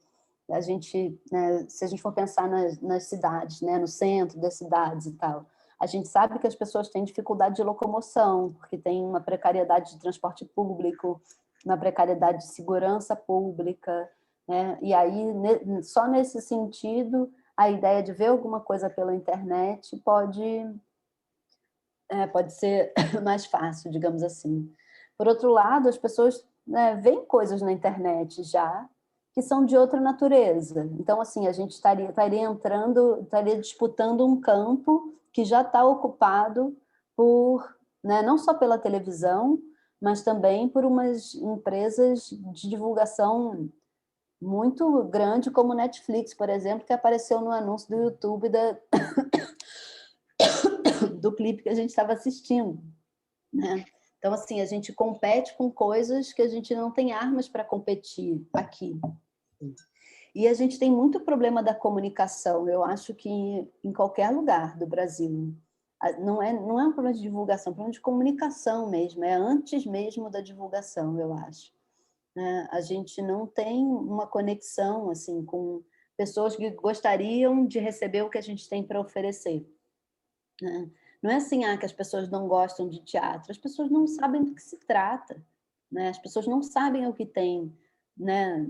a gente, né, se a gente for pensar nas cidades, né, no centro das cidades e tal, a gente sabe que as pessoas têm dificuldade de locomoção, porque tem uma precariedade de transporte público, uma precariedade de segurança pública, né? E aí, só nesse sentido, a ideia de ver alguma coisa pela internet pode ser mais fácil, digamos assim. Por outro lado, as pessoas, né, veem coisas na internet já que são de outra natureza. Então, assim, a gente estaria disputando um campo que já está ocupado por, né, não só pela televisão, mas também por umas empresas de divulgação muito grande, como Netflix, por exemplo, que apareceu no anúncio do YouTube do clipe que a gente estava assistindo, né? Então, assim, a gente compete com coisas que a gente não tem armas para competir aqui. E a gente tem muito problema da comunicação, eu acho que em qualquer lugar do Brasil. Não é um problema de divulgação, é um problema de comunicação mesmo, é antes mesmo da divulgação, eu acho. A gente não tem uma conexão assim, com pessoas que gostariam de receber o que a gente tem para oferecer. Não é assim que as pessoas não gostam de teatro, as pessoas não sabem do que se trata, né? As pessoas não sabem o que tem, né?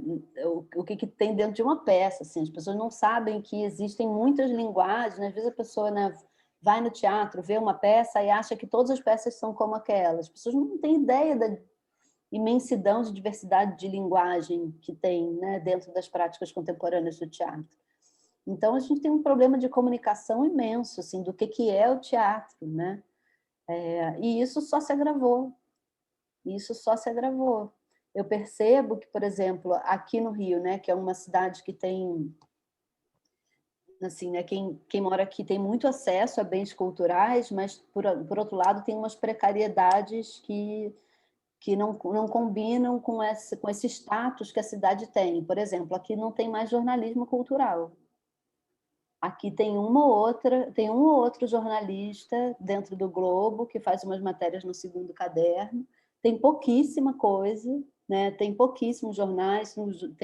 O que tem dentro de uma peça, assim. As pessoas não sabem que existem muitas linguagens, né? Às vezes a pessoa, né, vai no teatro, vê uma peça e acha que todas as peças são como aquela. As pessoas não têm ideia da imensidão de diversidade de linguagem que tem, né, dentro das práticas contemporâneas do teatro. Então, a gente tem um problema de comunicação imenso, assim, do que é o teatro, né? E isso só se agravou. Isso só se agravou. Eu percebo que, por exemplo, aqui no Rio, né, que é uma cidade que tem, assim, né, quem mora aqui tem muito acesso a bens culturais, mas, por outro lado, tem umas precariedades que não combinam com esse status que a cidade tem. Por exemplo, aqui não tem mais jornalismo cultural. Aqui tem um ou outro jornalista dentro do Globo que faz umas matérias no segundo caderno. Tem pouquíssima coisa, né? Tem pouquíssimos jornais,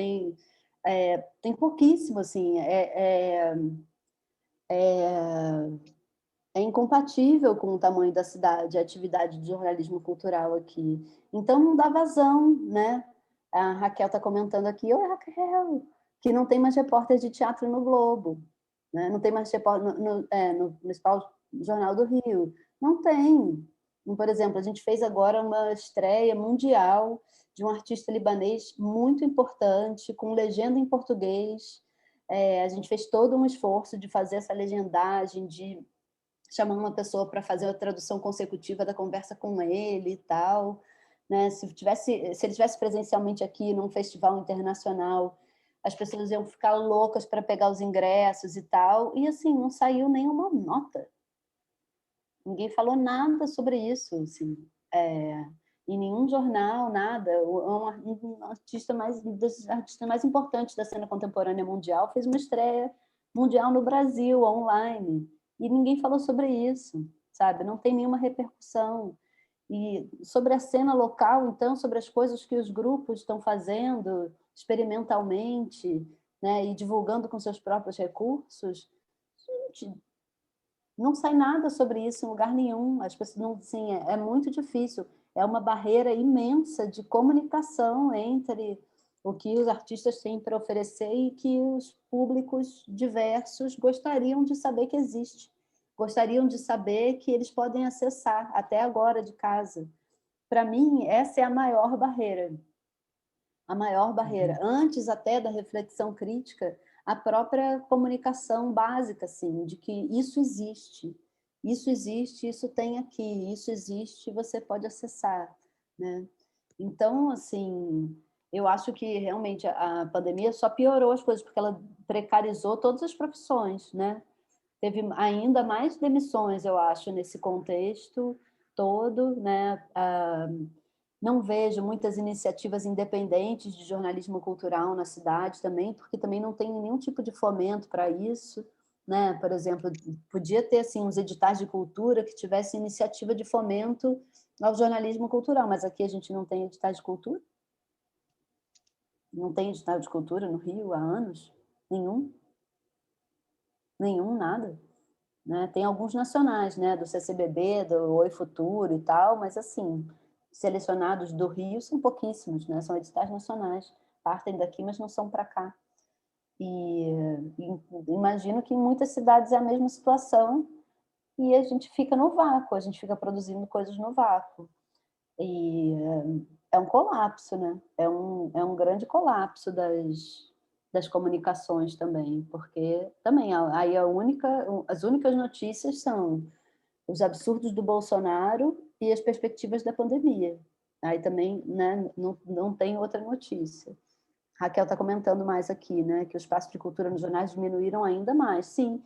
tem pouquíssimo, assim. É incompatível com o tamanho da cidade, a atividade de jornalismo cultural aqui. Então, não dá vazão, né? A Raquel está comentando aqui, oi, Raquel, que não tem mais repórter de teatro no Globo, né? Não tem mais repórter no principal jornal do Rio. Não tem. Por exemplo, a gente fez agora uma estreia mundial de um artista libanês muito importante, com legenda em português. A gente fez todo um esforço de fazer essa legendagem, de chamar uma pessoa para fazer a tradução consecutiva da conversa com ele e tal, né? Se ele estivesse presencialmente aqui num festival internacional, as pessoas iam ficar loucas para pegar os ingressos e tal, e assim, não saiu nenhuma nota. Ninguém falou nada sobre isso, assim, em nenhum jornal, nada. Um artista dos artistas mais importantes da cena contemporânea mundial fez uma estreia mundial no Brasil, online, e ninguém falou sobre isso, sabe? Não tem nenhuma repercussão. E sobre a cena local, então, sobre as coisas que os grupos estão fazendo experimentalmente, né, e divulgando com seus próprios recursos, gente, não sai nada sobre isso em lugar nenhum. As pessoas não, assim, é muito difícil. É uma barreira imensa de comunicação entre o que os artistas têm para oferecer e que os públicos diversos gostariam de saber que existe. Gostariam de saber que eles podem acessar até agora de casa. Para mim, essa é a maior barreira. A maior barreira. Antes até da reflexão crítica, a própria comunicação básica, assim, de que isso existe, isso tem aqui, isso existe, você pode acessar, né? Então, assim, eu acho que realmente a pandemia só piorou as coisas, porque ela precarizou todas as profissões, né? Teve ainda mais demissões, eu acho, nesse contexto todo, né? Não vejo muitas iniciativas independentes de jornalismo cultural na cidade também, porque também não tem nenhum tipo de fomento para isso, né? Por exemplo, podia ter assim uns editais de cultura que tivessem iniciativa de fomento ao jornalismo cultural, mas aqui a gente não tem editais de cultura. Não tem edital de cultura no Rio há anos, nenhum, nada. Né? Tem alguns nacionais, né? Do CCBB, do Oi Futuro e tal, mas assim, selecionados do Rio são pouquíssimos, né? São editais nacionais, partem daqui, mas não são para cá. E imagino que em muitas cidades é a mesma situação e a gente fica no vácuo, a gente fica produzindo coisas no vácuo. E é um colapso, né? É um grande colapso das comunicações também, porque também aí as únicas notícias são os absurdos do Bolsonaro e as perspectivas da pandemia. Aí também, né, não tem outra notícia. Raquel está comentando mais aqui, né, que os espaços de cultura nos jornais diminuíram ainda mais. Sim,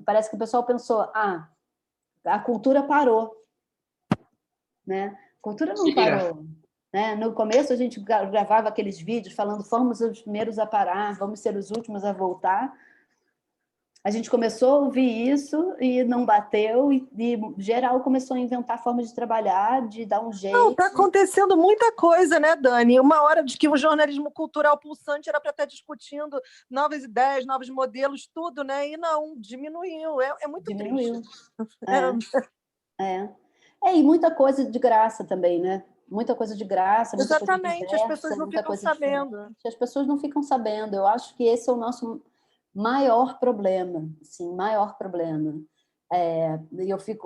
parece que o pessoal pensou, a cultura parou, né? A cultura não parou. Né? No começo a gente gravava aqueles vídeos falando fomos os primeiros a parar, vamos ser os últimos a voltar. A gente começou a ouvir isso e não bateu, e geral começou a inventar formas de trabalhar, de dar um jeito. Não, está acontecendo muita coisa, né, Dani? Uma hora de que o jornalismo cultural pulsante era para estar discutindo novas ideias, novos modelos, tudo, né? E não, diminuiu. É muito diminuiu. triste. E muita coisa de graça também, né? Muita coisa de graça, muita Exatamente, coisa diversa, as pessoas não ficam sabendo. As pessoas não ficam sabendo. Eu acho que esse é o nosso maior problema, assim, maior problema.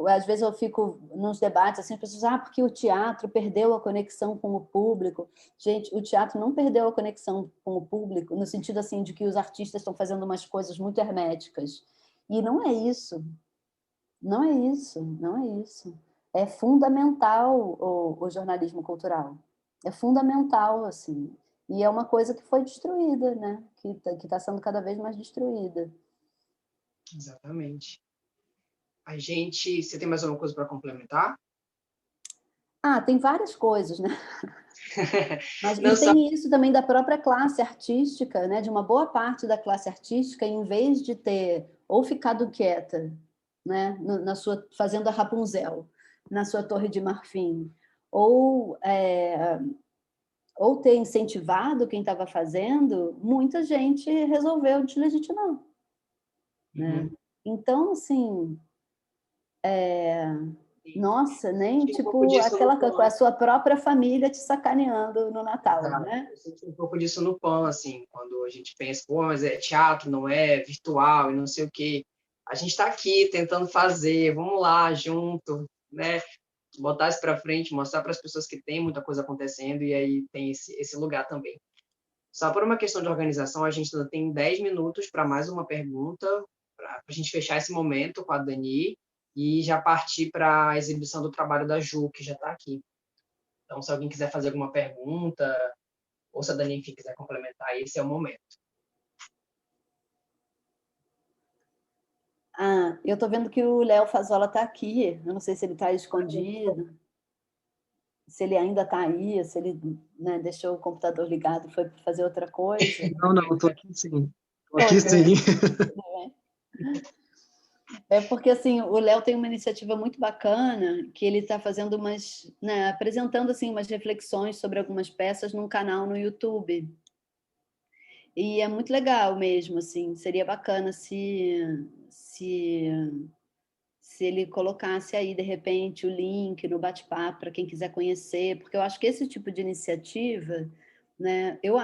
Às vezes eu fico nos debates, assim, as pessoas, porque o teatro perdeu a conexão com o público. Gente, o teatro não perdeu a conexão com o público, no sentido, assim, de que os artistas estão fazendo umas coisas muito herméticas. E não é isso. Não é isso, não é isso. É fundamental o jornalismo cultural. É fundamental, assim. E é uma coisa que foi destruída, né? Que está sendo cada vez mais destruída. Exatamente. Você tem mais alguma coisa para complementar? Tem várias coisas, né? Mas Não, tem isso também da própria classe artística, né? De uma boa parte da classe artística, em vez de ter ou ficado quieta, né? Fazendo a Rapunzel, na sua torre de marfim, ou ter incentivado quem estava fazendo, muita gente resolveu deslegitimar. Né? Então, assim, nossa, nem tipo aquela com a sua própria família te sacaneando no Natal, Exato. né? Eu senti um pouco disso no PAN, assim, quando a gente pensa, mas é teatro, não é virtual e não sei o quê. A gente está aqui tentando fazer, vamos lá, junto, né? Botar isso para frente, mostrar para as pessoas que tem muita coisa acontecendo e aí tem esse lugar também. Só por uma questão de organização, a gente ainda tem 10 minutos para mais uma pergunta, para a gente fechar esse momento com a Dani e já partir para a exibição do trabalho da Ju, que já está aqui. Então, se alguém quiser fazer alguma pergunta, ou se a Dani enfim, quiser complementar, esse é o momento. Eu estou vendo que o Léo Fazola está aqui. Eu não sei se ele está escondido, se ele ainda está aí, se ele, né, deixou o computador ligado e foi fazer outra coisa. Não, estou aqui sim. Estou aqui sim. Porque assim, o Léo tem uma iniciativa muito bacana, que ele está fazendo apresentando assim, umas reflexões sobre algumas peças num canal no YouTube. E é muito legal mesmo, assim, seria bacana se ele colocasse aí, de repente, o link no bate-papo para quem quiser conhecer, porque eu acho que esse tipo de iniciativa, né, eu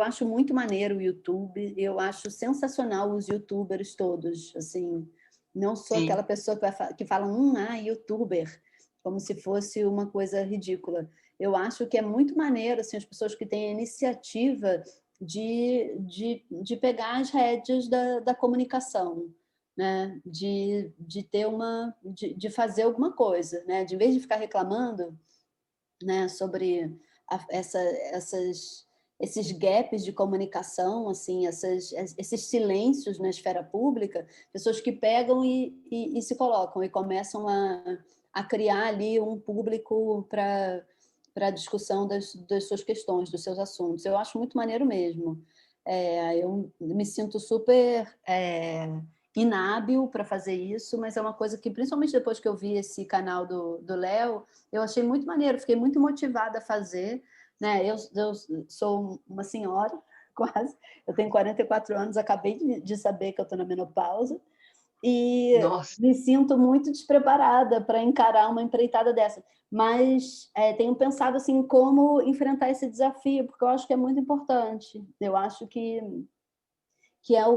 acho muito maneiro o YouTube, eu acho sensacional os youtubers todos, assim, não sou aquela pessoa que fala, youtuber, como se fosse uma coisa ridícula. Eu acho que é muito maneiro, assim, as pessoas que têm a iniciativa de pegar as rédeas da comunicação, né? de ter de fazer alguma coisa, né? De em vez de ficar reclamando, né, sobre esses gaps de comunicação, assim, esses silêncios na esfera pública, pessoas que pegam e se colocam e começam a criar ali um público para a discussão das suas questões, dos seus assuntos. Eu acho muito maneiro mesmo. Eu me sinto super inábil para fazer isso, mas é uma coisa que, principalmente depois que eu vi esse canal do Léo, eu achei muito maneiro, fiquei muito motivada a fazer. Né? Eu sou uma senhora, quase, eu tenho 44 anos, acabei de saber que eu estou na menopausa, e me sinto muito despreparada para encarar uma empreitada dessa. Mas tenho pensado assim, como enfrentar esse desafio, porque eu acho que é muito importante. Eu acho que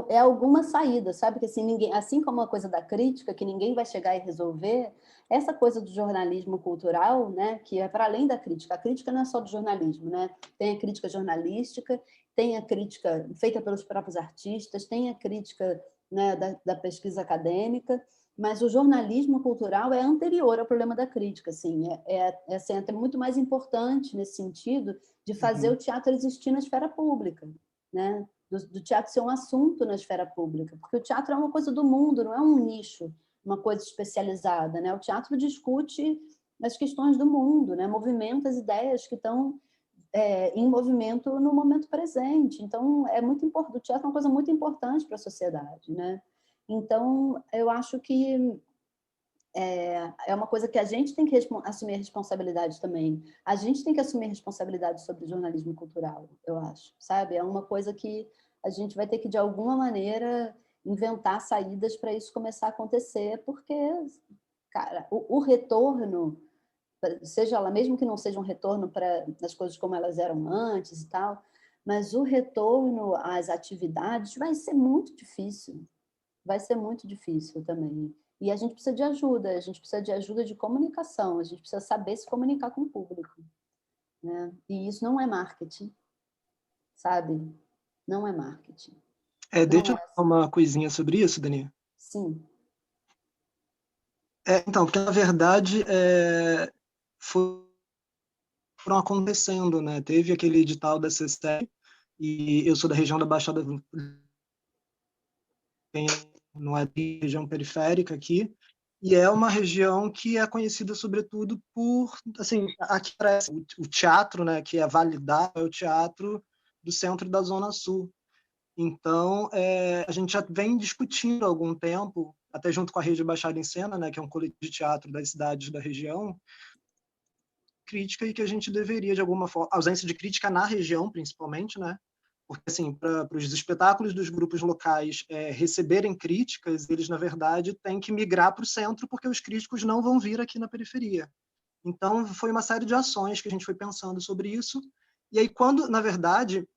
é alguma saída, sabe? Que assim, assim como a coisa da crítica, que ninguém vai chegar e resolver, essa coisa do jornalismo cultural, né, que é para além da crítica. A crítica não é só do jornalismo, né? Tem a crítica jornalística tem a crítica feita pelos próprios artistas, tem a crítica, né, da pesquisa acadêmica, mas o jornalismo cultural é anterior ao problema da crítica, assim, assim, é até muito mais importante nesse sentido de fazer o teatro existir na esfera pública, né? Do teatro ser um assunto na esfera pública, porque o teatro é uma coisa do mundo, não é um nicho, uma coisa especializada, né? O teatro discute as questões do mundo, né? Movimenta as ideias que estão em movimento no momento presente. Então, é muito importante. O teatro é uma coisa muito importante para a sociedade, né? Então, eu acho que é uma coisa que a gente tem que assumir a responsabilidade também. A gente tem que assumir a responsabilidade sobre o jornalismo cultural, eu acho, sabe? É uma coisa que a gente vai ter que, de alguma maneira, inventar saídas para isso começar a acontecer, porque, cara, o retorno, seja lá, mesmo que não seja um retorno para as coisas como elas eram antes e tal, mas o retorno às atividades vai ser muito difícil também. E a gente precisa de ajuda, a gente precisa de ajuda de comunicação, a gente precisa saber se comunicar com o público, né? E isso não é marketing, sabe? Não é marketing. Não Deixa eu é. falar uma coisinha sobre isso, Dani. Sim. Então, porque na verdade foram acontecendo, né? Teve aquele edital da CCE, e eu sou da região da Baixada, não é região periférica aqui, e é uma região que é conhecida sobretudo por, assim, aqui parece o teatro, né, que é validado, é o teatro do centro da Zona Sul. Então, a gente já vem discutindo há algum tempo, até junto com a Rede Baixada em Cena, né, que é um coletivo de teatro das cidades da região, crítica, e que a gente deveria, de alguma forma, ausência de crítica na região, principalmente, né, porque, assim, para os espetáculos dos grupos locais receberem críticas, eles, na verdade, têm que migrar para o centro, porque os críticos não vão vir aqui na periferia. Então, foi uma série de ações que a gente foi pensando sobre isso. E aí, quando, na verdade,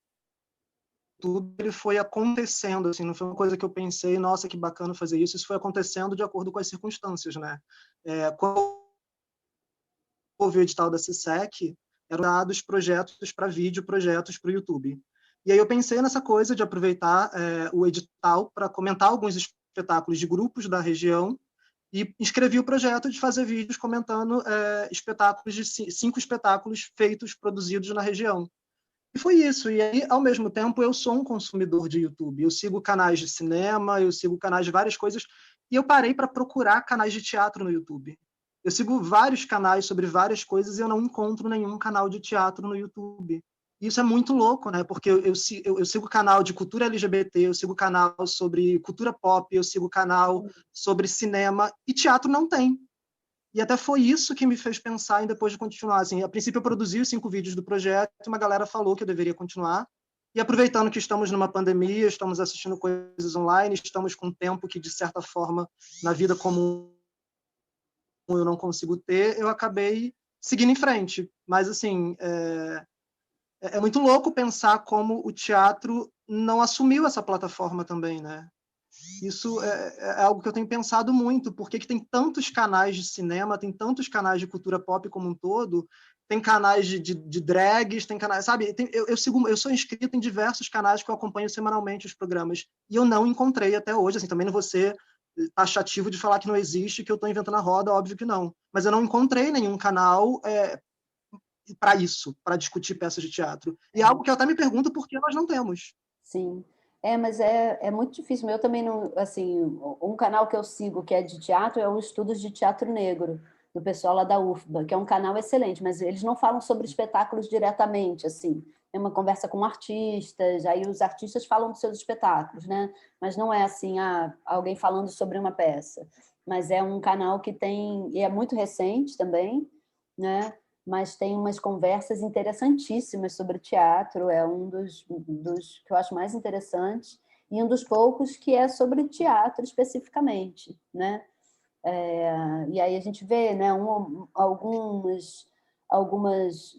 tudo ele foi acontecendo, assim, não foi uma coisa que eu pensei, nossa, que bacana fazer isso, isso foi acontecendo de acordo com as circunstâncias, né? Quando houve o edital da CISEC, eram dados projetos para vídeo, projetos para o YouTube. E aí eu pensei nessa coisa de aproveitar o edital para comentar alguns espetáculos de grupos da região e escrevi o projeto de fazer vídeos comentando espetáculos de 5 espetáculos feitos, produzidos na região. E foi isso. E aí, ao mesmo tempo, eu sou um consumidor de YouTube. Eu sigo canais de cinema, eu sigo canais de várias coisas, e eu parei para procurar canais de teatro no YouTube. Eu sigo vários canais sobre várias coisas e eu não encontro nenhum canal de teatro no YouTube. E isso é muito louco, né? Porque eu sigo canal de cultura LGBT, eu sigo canal sobre cultura pop, eu sigo canal sobre cinema, e teatro não tem. E até foi isso que me fez pensar em depois de continuar. Assim, a princípio eu produzi os 5 vídeos do projeto, uma galera falou que eu deveria continuar. E aproveitando que estamos numa pandemia, estamos assistindo coisas online, estamos com um tempo que, de certa forma, na vida comum eu não consigo ter, eu acabei seguindo em frente. Mas, assim, é muito louco pensar como o teatro não assumiu essa plataforma também, né? Isso é algo que eu tenho pensado muito, porque que tem tantos canais de cinema, tem tantos canais de cultura pop como um todo, tem canais de drags, tem canais, sabe? Eu sou inscrito em diversos canais que eu acompanho semanalmente os programas, e eu não encontrei até hoje, assim, também não vou ser taxativo de falar que não existe, que eu estou inventando a roda, óbvio que não, mas eu não encontrei nenhum canal para isso, para discutir peças de teatro. E é algo que eu até me pergunto por que nós não temos. Sim. Mas é muito difícil. Eu também não, assim, um canal que eu sigo que é de teatro é o Estudos de Teatro Negro, do pessoal lá da UFBA, que é um canal excelente, mas eles não falam sobre espetáculos diretamente, assim. É uma conversa com artistas, aí os artistas falam dos seus espetáculos, né? Mas não é assim, alguém falando sobre uma peça. Mas é um canal que tem, e é muito recente também, né? Mas tem umas conversas interessantíssimas sobre teatro, é um dos que eu acho mais interessantes, e um dos poucos que é sobre teatro especificamente, né? E aí a gente vê, né, algumas,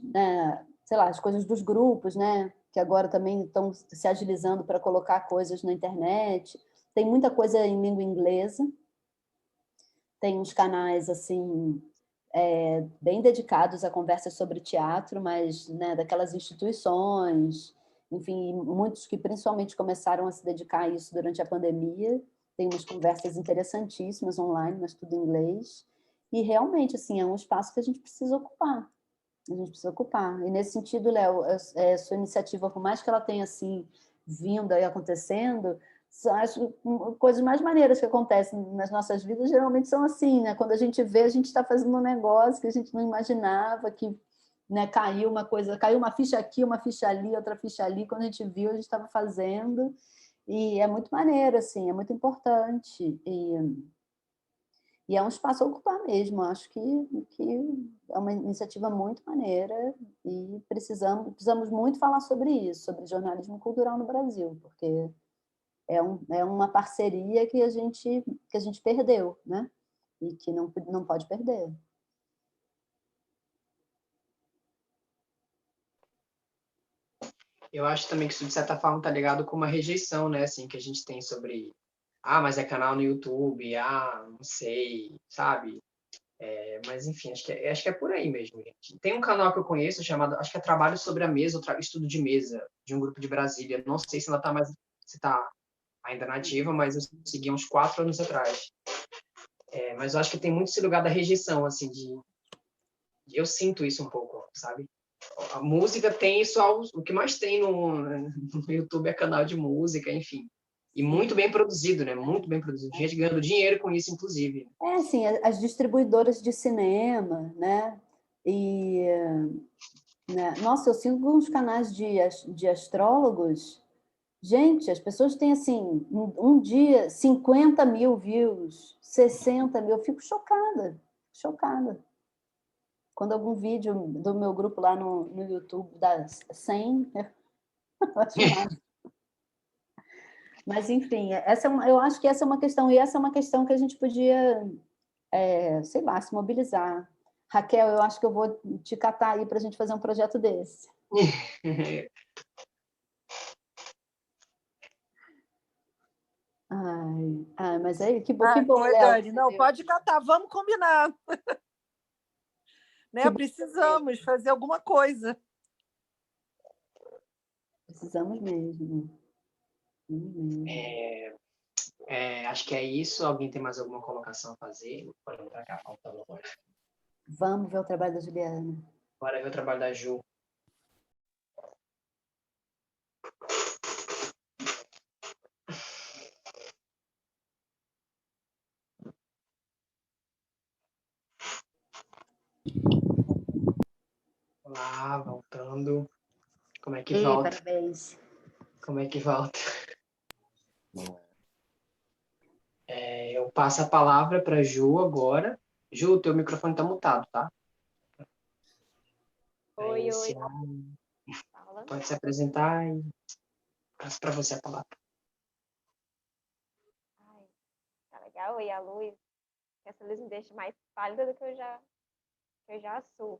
né, sei lá, as coisas dos grupos, né, que agora também estão se agilizando para colocar coisas na internet. Tem muita coisa em língua inglesa, tem uns canais assim bem dedicados a conversas sobre teatro, mas, né, daquelas instituições enfim, muitos que principalmente começaram a se dedicar a isso durante a pandemia. Tem umas conversas interessantíssimas online, mas tudo em inglês. E realmente, assim, é um espaço que a gente precisa ocupar. A gente precisa ocupar. E nesse sentido, Léo, sua iniciativa, por mais que ela tenha assim vindo e acontecendo, acho que coisas mais maneiras que acontecem nas nossas vidas geralmente são assim, né? Quando a gente vê, a gente está fazendo um negócio que a gente não imaginava, que, né, caiu uma coisa, caiu uma ficha aqui, uma ficha ali, outra ficha ali. Quando a gente viu, a gente estava fazendo. E é muito maneiro, assim, é muito importante. E é um espaço a ocupar mesmo. Acho que é uma iniciativa muito maneira e precisamos muito falar sobre isso, sobre jornalismo cultural no Brasil, porque é uma parceria que a gente perdeu, né? E que não pode perder. Eu acho também que isso, de certa forma, tá ligado com uma rejeição, né, assim, que a gente tem sobre, mas é canal no YouTube, não sei, sabe? Mas, enfim, acho que é por aí mesmo, gente. Tem um canal que eu conheço chamado, acho que é Trabalho sobre a Mesa, ou Estudo de Mesa, de um grupo de Brasília. Não sei se ela tá mais, se tá ainda nativa, mas eu segui uns 4 anos atrás. Mas eu acho que tem muito esse lugar da rejeição, assim, eu sinto isso um pouco, sabe? A música tem isso, o que mais tem no YouTube é canal de música, enfim. E muito bem produzido, né? Muito bem produzido. Gente ganhando dinheiro com isso, inclusive. Assim, as distribuidoras de cinema, né? E, né? Nossa, eu sigo uns canais de astrólogos. Gente, as pessoas têm, assim, um dia 50 mil views, 60 mil. Eu fico chocada, chocada. Quando algum vídeo do meu grupo lá no YouTube dá 100, eu acho massa. Mas, enfim, eu acho que essa é uma questão, e essa é uma questão que a gente podia, sei lá, se mobilizar. Raquel, eu acho que eu vou te catar aí para a gente fazer um projeto desse. Mas aí, que bom, Léo. Dani, não, pode catar, vamos combinar. Né? Precisamos fazer alguma coisa. Precisamos mesmo. Acho que é isso. Alguém tem mais alguma colocação a fazer? Pode entrar cá, faltando. Vamos ver o trabalho da Juliana. Bora ver o trabalho da Ju. Olá, voltando. Como é que volta? Parabéns. Como é que volta? Eu passo a palavra para Ju agora. Ju, teu microfone está mutado, tá? Oi. Pode se apresentar e passo para você a palavra. Ai, tá legal. Oi, a luz. Essa luz me deixa mais pálida do que eu já sou.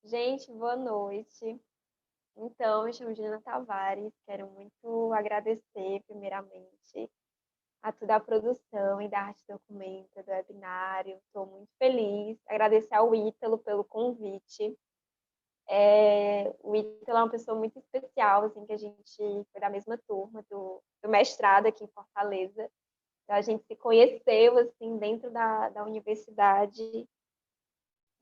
Gente, boa noite. Então, me chamo Juliana Tavares. Quero muito agradecer, primeiramente, a toda a produção e da Arte Documenta, do webinário. Estou muito feliz. Agradecer ao Ítalo pelo convite. O Ítalo é uma pessoa muito especial, assim, que a gente foi da mesma turma do mestrado aqui em Fortaleza. Então, a gente se conheceu, assim, dentro da universidade.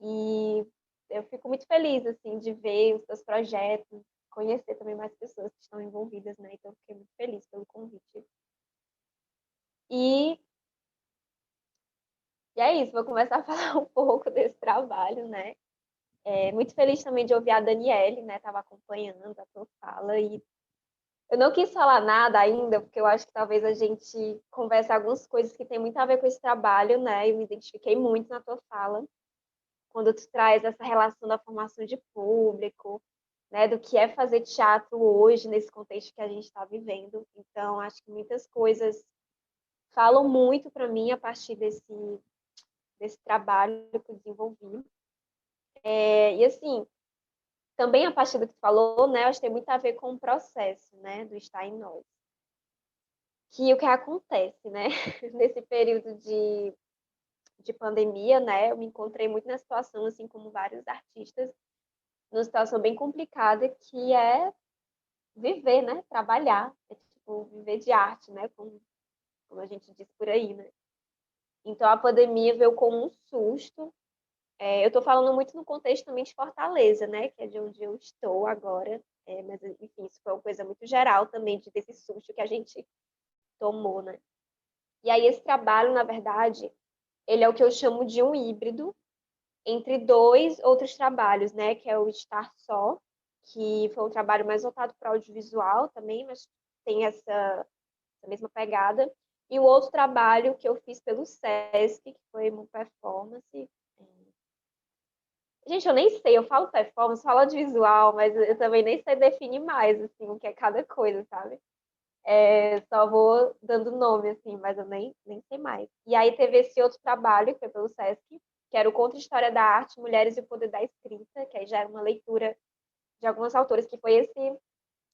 E eu fico muito feliz, assim, de ver os seus projetos, conhecer também mais pessoas que estão envolvidas, né? Então, fiquei muito feliz pelo convite. E é isso, vou começar a falar um pouco desse trabalho, né? Muito feliz também de ouvir a Daniele, né? Estava acompanhando a tua fala e eu não quis falar nada ainda, porque eu acho que talvez a gente converse algumas coisas que tem muito a ver com esse trabalho, né? Eu me identifiquei muito na tua fala, quando tu traz essa relação da formação de público, né? Do que é fazer teatro hoje, nesse contexto que a gente está vivendo. Então, acho que muitas coisas falam muito para mim a partir desse trabalho que eu desenvolvi. E, assim, também a partir do que tu falou, né? Acho que tem muito a ver com o processo, né? Do estar em nós. Que o que acontece, né? Nesse período de pandemia, né? Eu me encontrei muito na situação, assim como vários artistas, numa situação bem complicada, que é viver, né? Trabalhar, é tipo viver de arte, né? Como a gente diz por aí, né? Então a pandemia veio como um susto. Eu estou falando muito no contexto também de Fortaleza, né? Que é de onde eu estou agora. Mas, enfim, isso foi uma coisa muito geral também, desse susto que a gente tomou, né? E aí esse trabalho, na verdade, ele é o que eu chamo de um híbrido entre dois outros trabalhos, né? Que é o Estar Só, que foi um trabalho mais voltado para audiovisual também, mas tem essa mesma pegada. E o outro trabalho que eu fiz pelo SESC, que foi uma performance. Gente, eu nem sei, eu falo performance, falo audiovisual, mas eu também nem sei definir mais, assim, o que é cada coisa, sabe? Só vou dando nome, assim, mas eu nem sei mais. E aí teve esse outro trabalho, que foi pelo SESC, que era o Contra História da Arte, Mulheres e o Poder da Escrita, que aí já era uma leitura de algumas autores, que foi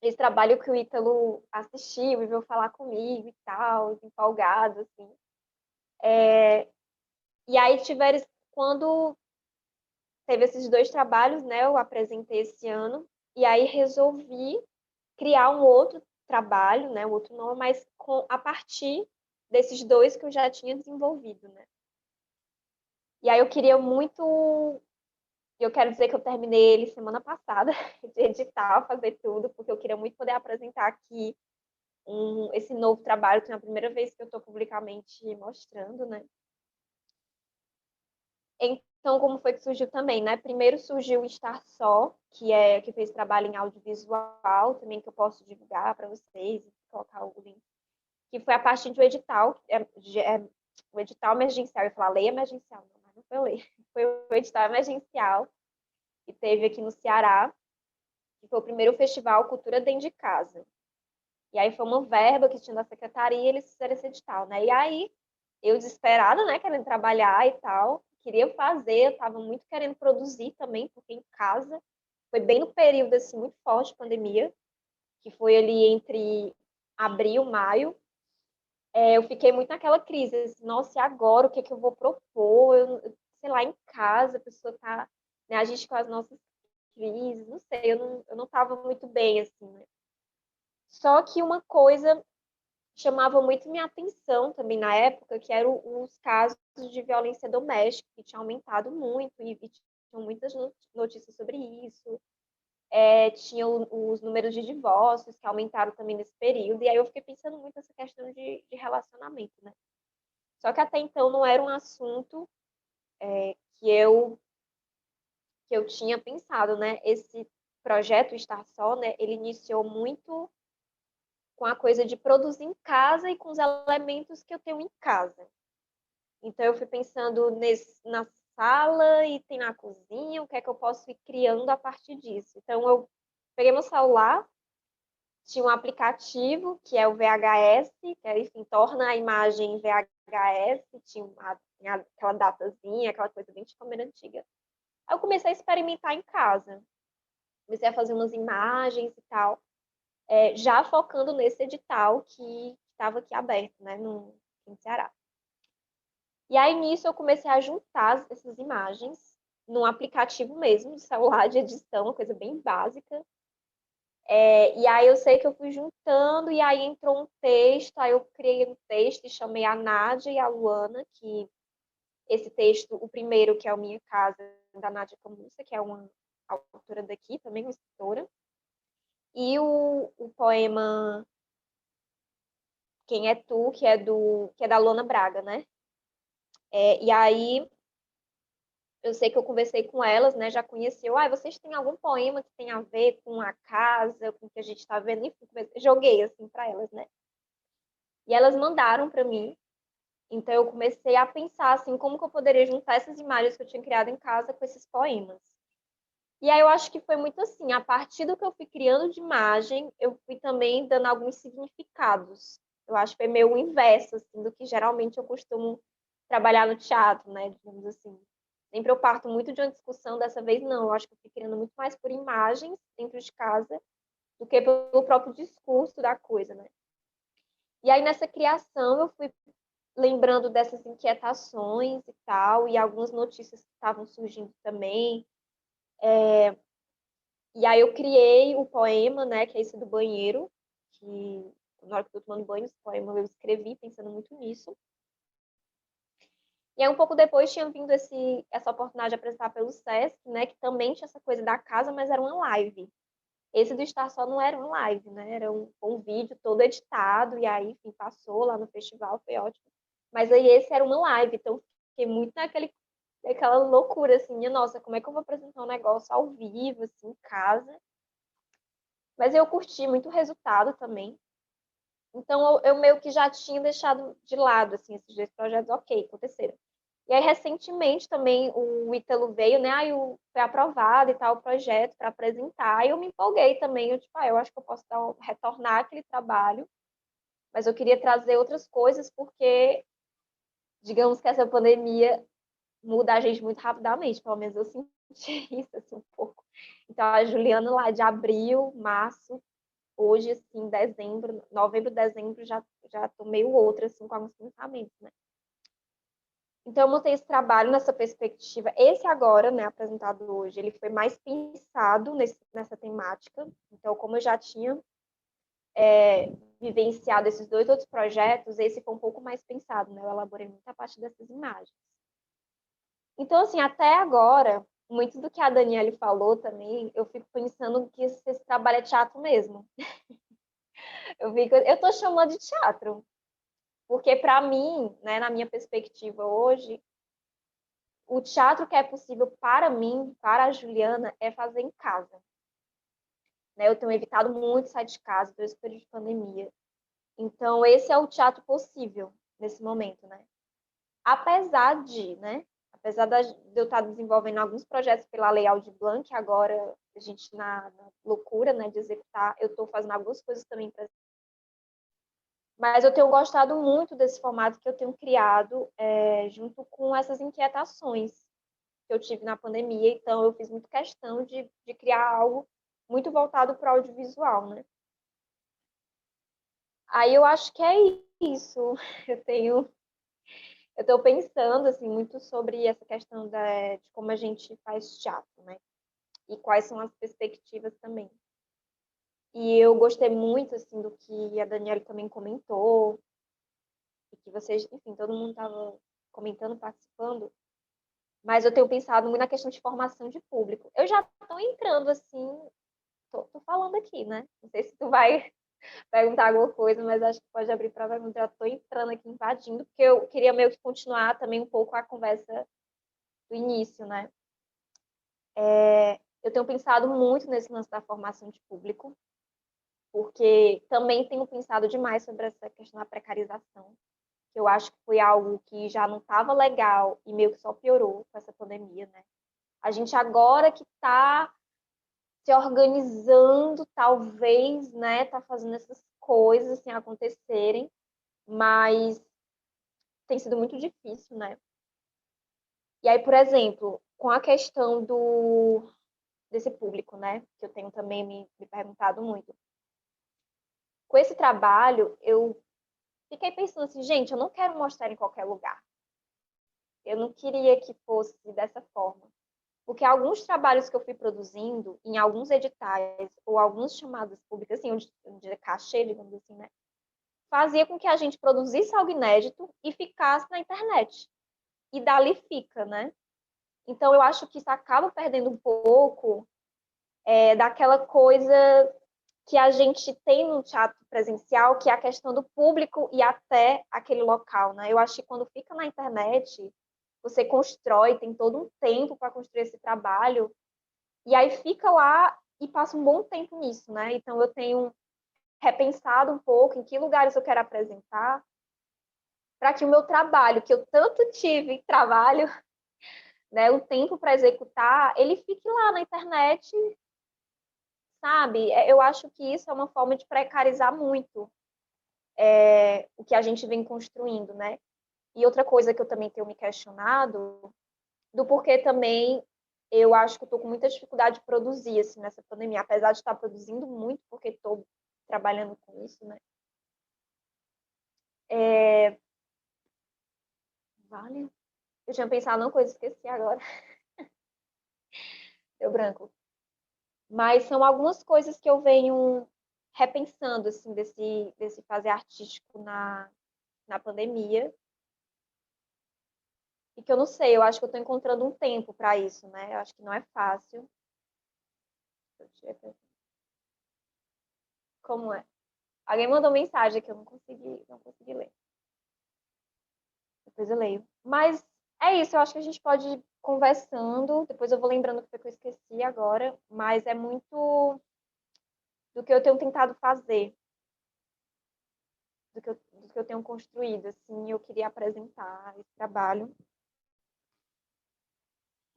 esse trabalho que o Ítalo assistiu e veio falar comigo e tal, empolgado, assim. E aí quando teve esses dois trabalhos, né, eu apresentei esse ano, e aí resolvi criar um outro trabalho, né, um outro nome, mas a partir desses dois que eu já tinha desenvolvido, né. E aí eu queria muito, eu quero dizer que eu terminei ele semana passada, de editar, fazer tudo, porque eu queria muito poder apresentar aqui esse novo trabalho, que é a primeira vez que eu estou publicamente mostrando, né. Então, como foi que surgiu também, né? Primeiro surgiu o Estar Só, que fez trabalho em audiovisual, também que eu posso divulgar para vocês, colocar o link, que foi a partir do edital, o edital emergencial, eu ia falar lei emergencial, não, mas não foi lei, foi o edital emergencial que teve aqui no Ceará, que foi o primeiro festival Cultura Dentro de Casa. E aí foi uma verba que tinha da secretaria e eles fizeram esse edital, né? E aí, eu desesperada, né, querendo trabalhar e tal, queria fazer, eu estava muito querendo produzir também, porque em casa foi bem no período, assim, muito forte de pandemia, que foi ali entre abril, maio. Eu fiquei muito naquela crise, assim, nossa, e agora o que é que eu vou propor? Sei lá, em casa, a pessoa tá, né, a gente com as nossas crises, não sei, eu não estava muito bem, assim, né? Só que uma coisa chamava muito minha atenção também na época, que eram os casos de violência doméstica, que tinham aumentado muito, e tinham muitas notícias sobre isso. Tinham os números de divórcios, que aumentaram também nesse período, e aí eu fiquei pensando muito nessa questão de relacionamento, né? Só que até então não era um assunto que eu tinha pensado, né? Esse projeto Estar Só, né? Ele iniciou muito com a coisa de produzir em casa e com os elementos que eu tenho em casa. Então, eu fui pensando na sala e tem na cozinha, o que é que eu posso ir criando a partir disso. Então, eu peguei meu celular, tinha um aplicativo, que é o VHS, que é, enfim, torna a imagem em VHS, tinha aquela datazinha, aquela coisa bem de câmera antiga. Aí eu comecei a experimentar em casa. Comecei a fazer umas imagens e tal, já focando nesse edital que estava aqui aberto, né, no Ceará. E aí, nisso, eu comecei a juntar essas imagens num aplicativo mesmo, de celular de edição, uma coisa bem básica. E aí, eu sei que eu fui juntando, e aí entrou um texto, aí eu criei um texto e chamei a Nádia e a Luana, que esse texto, o primeiro, que é o Minha Casa, da Nádia Camussa, que é uma autora daqui, também uma escritora, e o poema Quem é Tu, que é da Luana Braga, né? E aí, eu sei que eu conversei com elas, né? Já conheceu. Vocês têm algum poema que tem a ver com a casa, com o que a gente está vendo? Enfim, joguei assim para elas, né? E elas mandaram para mim. Então eu comecei a pensar assim, como que eu poderia juntar essas imagens que eu tinha criado em casa com esses poemas. E aí eu acho que foi muito assim, a partir do que eu fui criando de imagem, eu fui também dando alguns significados. Eu acho que foi meio o inverso assim, do que geralmente eu costumo trabalhar no teatro, né? Digamos assim. Sempre eu parto muito de uma discussão, dessa vez não. Eu acho que eu fui criando muito mais por imagens dentro de casa do que pelo próprio discurso da coisa, né? E aí nessa criação eu fui lembrando dessas inquietações e tal, e algumas notícias que estavam surgindo também. E aí eu criei o poema, né, que é esse do banheiro, que na hora que eu tô tomando banho, esse poema eu escrevi pensando muito nisso. E aí um pouco depois tinha vindo essa oportunidade de apresentar pelo Sesc, né, que também tinha essa coisa da casa, mas era uma live. Esse do Estar Só não era uma live, né, era um vídeo todo editado, e aí, enfim, passou lá no festival, foi ótimo. Mas aí esse era uma live, então fiquei muito naquela loucura, assim, minha nossa, como é que eu vou apresentar um negócio ao vivo, assim, em casa? Mas eu curti muito o resultado também. Então, eu meio que já tinha deixado de lado, assim, esses 2 projetos, ok, aconteceram. E aí, recentemente, também, o Ítalo veio, né, aí foi aprovado e tal o projeto para apresentar, e eu me empolguei também, eu, tipo, eu acho que eu posso retornar aquele trabalho, mas eu queria trazer outras coisas, porque, digamos que essa pandemia muda a gente muito rapidamente, pelo menos eu senti isso, assim, um pouco. Então, a Juliana lá de abril, março, hoje, assim, dezembro, novembro, dezembro, já tô meio outra, assim, com alguns pensamentos, né? Então, eu montei esse trabalho nessa perspectiva. Esse agora, né, apresentado hoje, ele foi mais pensado nessa temática. Então, como eu já tinha vivenciado esses 2 outros projetos, esse foi um pouco mais pensado, né? Eu elaborei muita parte dessas imagens. Então, assim, até agora, muito do que a Daniele falou também, eu fico pensando que esse trabalho é teatro mesmo. Eu tô chamando de teatro, porque para mim, né, na minha perspectiva hoje, o teatro que é possível para mim, para a Juliana, é fazer em casa. Né? Eu tenho evitado muito sair de casa durante esse período de pandemia. Então, esse é o teatro possível nesse momento, né? Apesar de, né? Apesar de eu estar desenvolvendo alguns projetos pela Lei Aldir Blanc, agora a gente na loucura, né, de executar, eu estou fazendo algumas coisas também para. Mas eu tenho gostado muito desse formato que eu tenho criado junto com essas inquietações que eu tive na pandemia. Então, eu fiz muito questão de criar algo muito voltado para o audiovisual, né? Aí eu acho que é isso. Eu estou pensando assim muito sobre essa questão de como a gente faz teatro, né? E quais são as perspectivas também. E eu gostei muito assim do que a Daniela também comentou, e que vocês, enfim, todo mundo estava comentando, participando. Mas eu tenho pensado muito na questão de formação de público. Eu já estou entrando assim, tô falando aqui, né? Não sei se tu vai perguntar alguma coisa, mas acho que pode abrir para perguntar. Eu estou entrando aqui, invadindo, porque eu queria meio que continuar também um pouco a conversa do início, né? Eu tenho pensado muito nesse lance da formação de público, porque também tenho pensado demais sobre essa questão da precarização, que eu acho que foi algo que já não estava legal e meio que só piorou com essa pandemia, né? A gente agora que está se organizando, talvez, né, tá fazendo essas coisas assim acontecerem, mas tem sido muito difícil, né? E aí, por exemplo, com a questão desse público, né, que eu tenho também me perguntado muito. Com esse trabalho, eu fiquei pensando assim, gente, eu não quero mostrar em qualquer lugar. Eu não queria que fosse dessa forma. Porque alguns trabalhos que eu fui produzindo, em alguns editais ou algumas chamadas públicas, assim, onde cachê, digamos assim, né? Fazia com que a gente produzisse algo inédito e ficasse na internet. E dali fica, né? Então, eu acho que isso acaba perdendo um pouco daquela coisa que a gente tem no teatro presencial, que é a questão do público e até aquele local, né? Eu acho que quando fica na internet, você constrói, tem todo um tempo para construir esse trabalho, e aí fica lá e passa um bom tempo nisso, né? Então, eu tenho repensado um pouco em que lugares eu quero apresentar, para que o meu trabalho, que eu tanto tive trabalho, né, o tempo para executar, ele fique lá na internet, sabe? Eu acho que isso é uma forma de precarizar muito o que a gente vem construindo, né? E outra coisa que eu também tenho me questionado, do porquê também eu acho que eu estou com muita dificuldade de produzir assim, nessa pandemia, apesar de estar produzindo muito, porque estou trabalhando com isso, né? Vale. Eu tinha pensado numa coisa, esqueci agora. Deu branco. Mas são algumas coisas que eu venho repensando, assim, desse fazer artístico na pandemia. E que eu não sei, eu acho que eu estou encontrando um tempo para isso, né? Eu acho que não é fácil. Como é? Alguém mandou mensagem que eu não consegui ler. Depois eu leio. Mas é isso, eu acho que a gente pode ir conversando. Depois eu vou lembrando o que foi que eu esqueci agora. Mas é muito do que eu tenho tentado fazer, do que eu tenho construído. Assim, eu queria apresentar esse trabalho.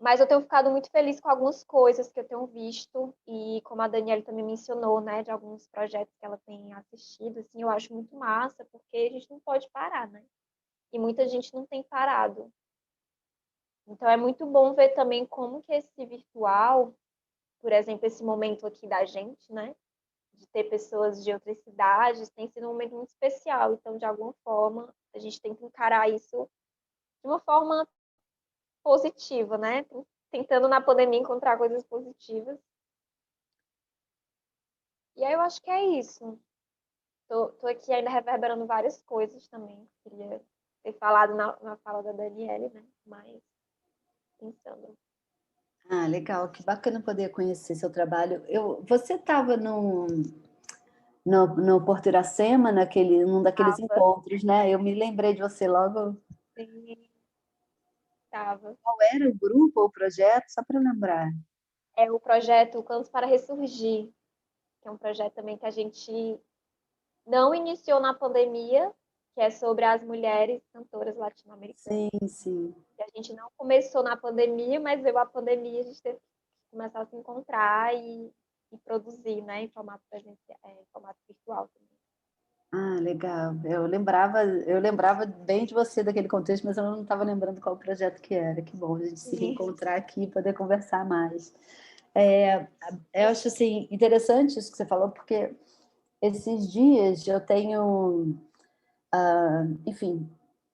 Mas eu tenho ficado muito feliz com algumas coisas que eu tenho visto e como a Daniela também mencionou, né, de alguns projetos que ela tem assistido, assim, eu acho muito massa, porque a gente não pode parar, né? E muita gente não tem parado. Então é muito bom ver também como que esse virtual, por exemplo, esse momento aqui da gente, né, de ter pessoas de outras cidades, tem sido um momento muito especial. Então, de alguma forma, a gente tem que encarar isso de uma forma positiva, né? Tentando na pandemia encontrar coisas positivas. E aí eu acho que é isso. Tô aqui ainda reverberando várias coisas também. Queria ter falado na fala da Daniele, né? Mas pensando. Ah, legal, que bacana poder conhecer seu trabalho. Você estava no Porto Iracema, num daqueles Tava, encontros, né? Eu me lembrei de você logo. sim, tava. Qual era o grupo ou o projeto? Só para lembrar. É o projeto Cantos para Ressurgir, que é um projeto também que a gente não iniciou na pandemia, que é sobre as mulheres cantoras latino-americanas. Sim, sim. E a gente não começou na pandemia, mas veio a pandemia, a gente teve que começar a se encontrar e produzir, né, em formato em formato virtual também. Ah, legal. Eu lembrava bem de você daquele contexto, mas eu não estava lembrando qual projeto que era. Que bom a gente se Sim. reencontrar aqui e poder conversar mais. É, eu acho assim, interessante isso que você falou, porque esses dias eu tenho, enfim,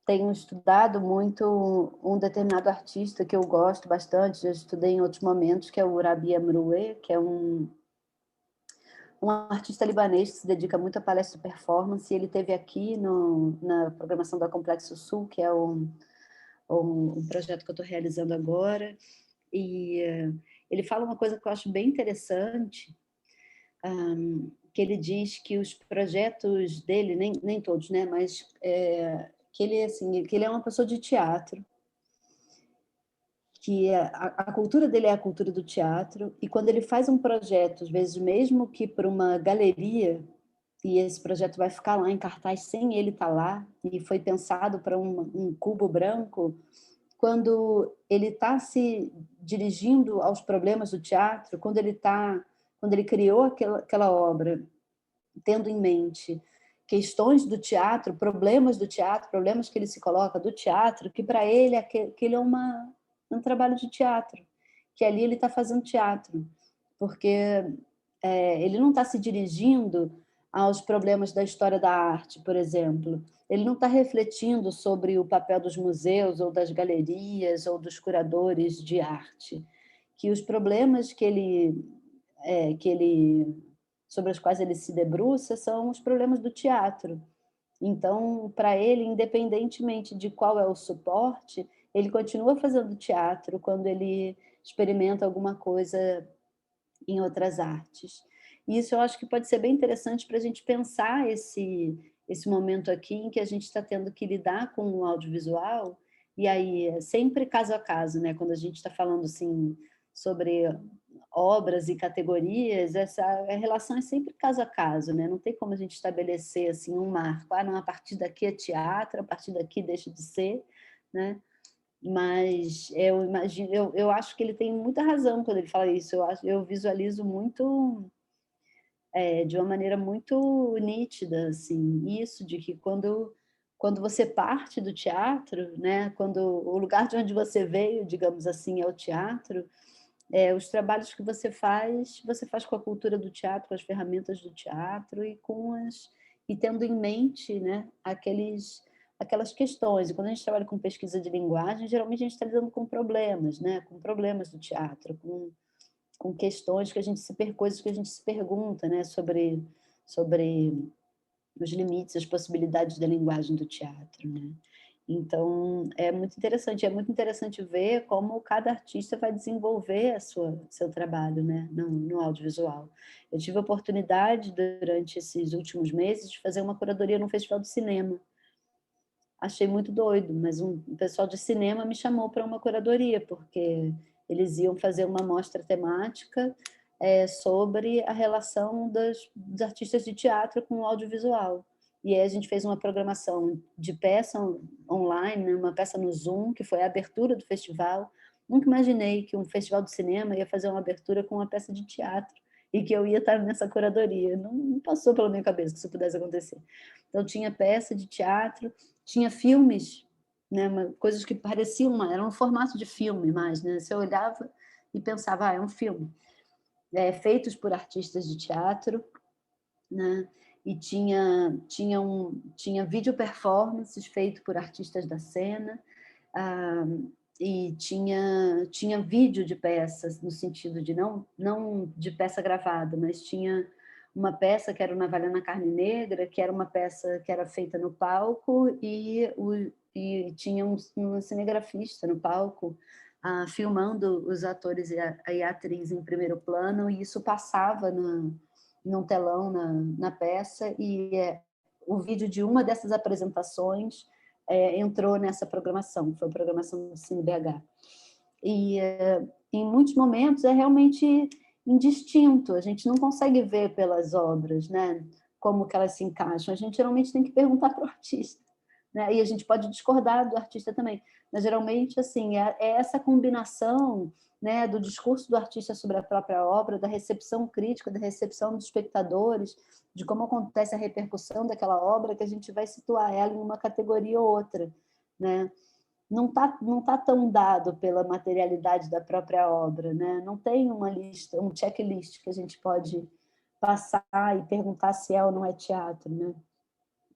tenho estudado muito um determinado artista que eu gosto bastante, já estudei em outros momentos, que é o Rabi Amroué, que é um artista libanês que se dedica muito à palestra performance. Ele teve aqui na programação da Complexo Sul, que é um projeto que eu estou realizando agora, e ele fala uma coisa que eu acho bem interessante, que ele diz que os projetos dele, nem todos, né, mas que ele, assim, que ele é uma pessoa de teatro, que a cultura dele é a cultura do teatro, e quando ele faz um projeto, às vezes mesmo que para uma galeria, e esse projeto vai ficar lá em cartaz sem ele estar lá, e foi pensado para um cubo branco, quando ele está se dirigindo aos problemas do teatro, quando ele criou aquela obra, tendo em mente questões do teatro, problemas que ele se coloca do teatro, que para ele aquele é um trabalho de teatro, que ali ele está fazendo teatro, porque ele não está se dirigindo aos problemas da história da arte, por exemplo. Ele não está refletindo sobre o papel dos museus ou das galerias ou dos curadores de arte, que os problemas sobre os quais ele se debruça são os problemas do teatro. Então, para ele, independentemente de qual é o suporte, ele continua fazendo teatro quando ele experimenta alguma coisa em outras artes. E isso eu acho que pode ser bem interessante para a gente pensar esse momento aqui em que a gente está tendo que lidar com o audiovisual, e aí é sempre caso a caso, né? Quando a gente está falando assim sobre obras e categorias, essa relação é sempre caso a caso, né? Não tem como a gente estabelecer assim um marco. Ah, não, a partir daqui é teatro, a partir daqui deixa de ser, né? Mas eu imagino, eu acho que ele tem muita razão quando ele fala isso. Eu visualizo muito, de uma maneira muito nítida, assim, isso de que quando você parte do teatro, né? Quando o lugar de onde você veio, digamos assim, é o teatro. Os trabalhos que você faz com a cultura do teatro, com as ferramentas do teatro e tendo em mente, né, aquelas questões. E quando a gente trabalha com pesquisa de linguagem, geralmente a gente está lidando com problemas, né, com problemas do teatro, com questões que a gente coisas que a gente se pergunta, né, sobre os limites, as possibilidades da linguagem do teatro, né? Então, é muito interessante ver como cada artista vai desenvolver seu trabalho, né, no audiovisual. Eu tive a oportunidade, durante esses últimos meses, de fazer uma curadoria num festival de cinema. Achei muito doido, mas um pessoal de cinema me chamou para uma curadoria, porque eles iam fazer uma mostra temática sobre a relação dos artistas de teatro com o audiovisual. E aí a gente fez uma programação de peça online, né, uma peça no Zoom, que foi a abertura do festival. Nunca imaginei que um festival de cinema ia fazer uma abertura com uma peça de teatro e que eu ia estar nessa curadoria. Não passou pela minha cabeça que isso pudesse acontecer. Então, tinha peça de teatro, tinha filmes, né, coisas que pareciam, era um formato de filme mais, né? Você olhava e pensava, é um filme. Feitos por artistas de teatro, né? E tinha vídeo performances feitos por artistas da cena, e tinha vídeo de peças, no sentido de não de peça gravada, mas tinha uma peça que era o Navalha na Carne Negra, que era uma peça que era feita no palco, e tinha um cinegrafista no palco, filmando os atores e a atriz em primeiro plano, e isso passava num telão na peça, e o vídeo de uma dessas apresentações entrou nessa programação, foi a programação do Cine BH. E em muitos momentos é realmente indistinto, a gente não consegue ver pelas obras, né, como que elas se encaixam, a gente geralmente tem que perguntar para o artista, né, e a gente pode discordar do artista também, mas geralmente assim, é essa combinação, né, do discurso do artista sobre a própria obra, da recepção crítica, da recepção dos espectadores, de como acontece a repercussão daquela obra, que a gente vai situar ela em uma categoria ou outra, né? Não tá tão dado pela materialidade da própria obra, né? Não tem uma lista, um checklist que a gente pode passar e perguntar se é ou não é teatro, né?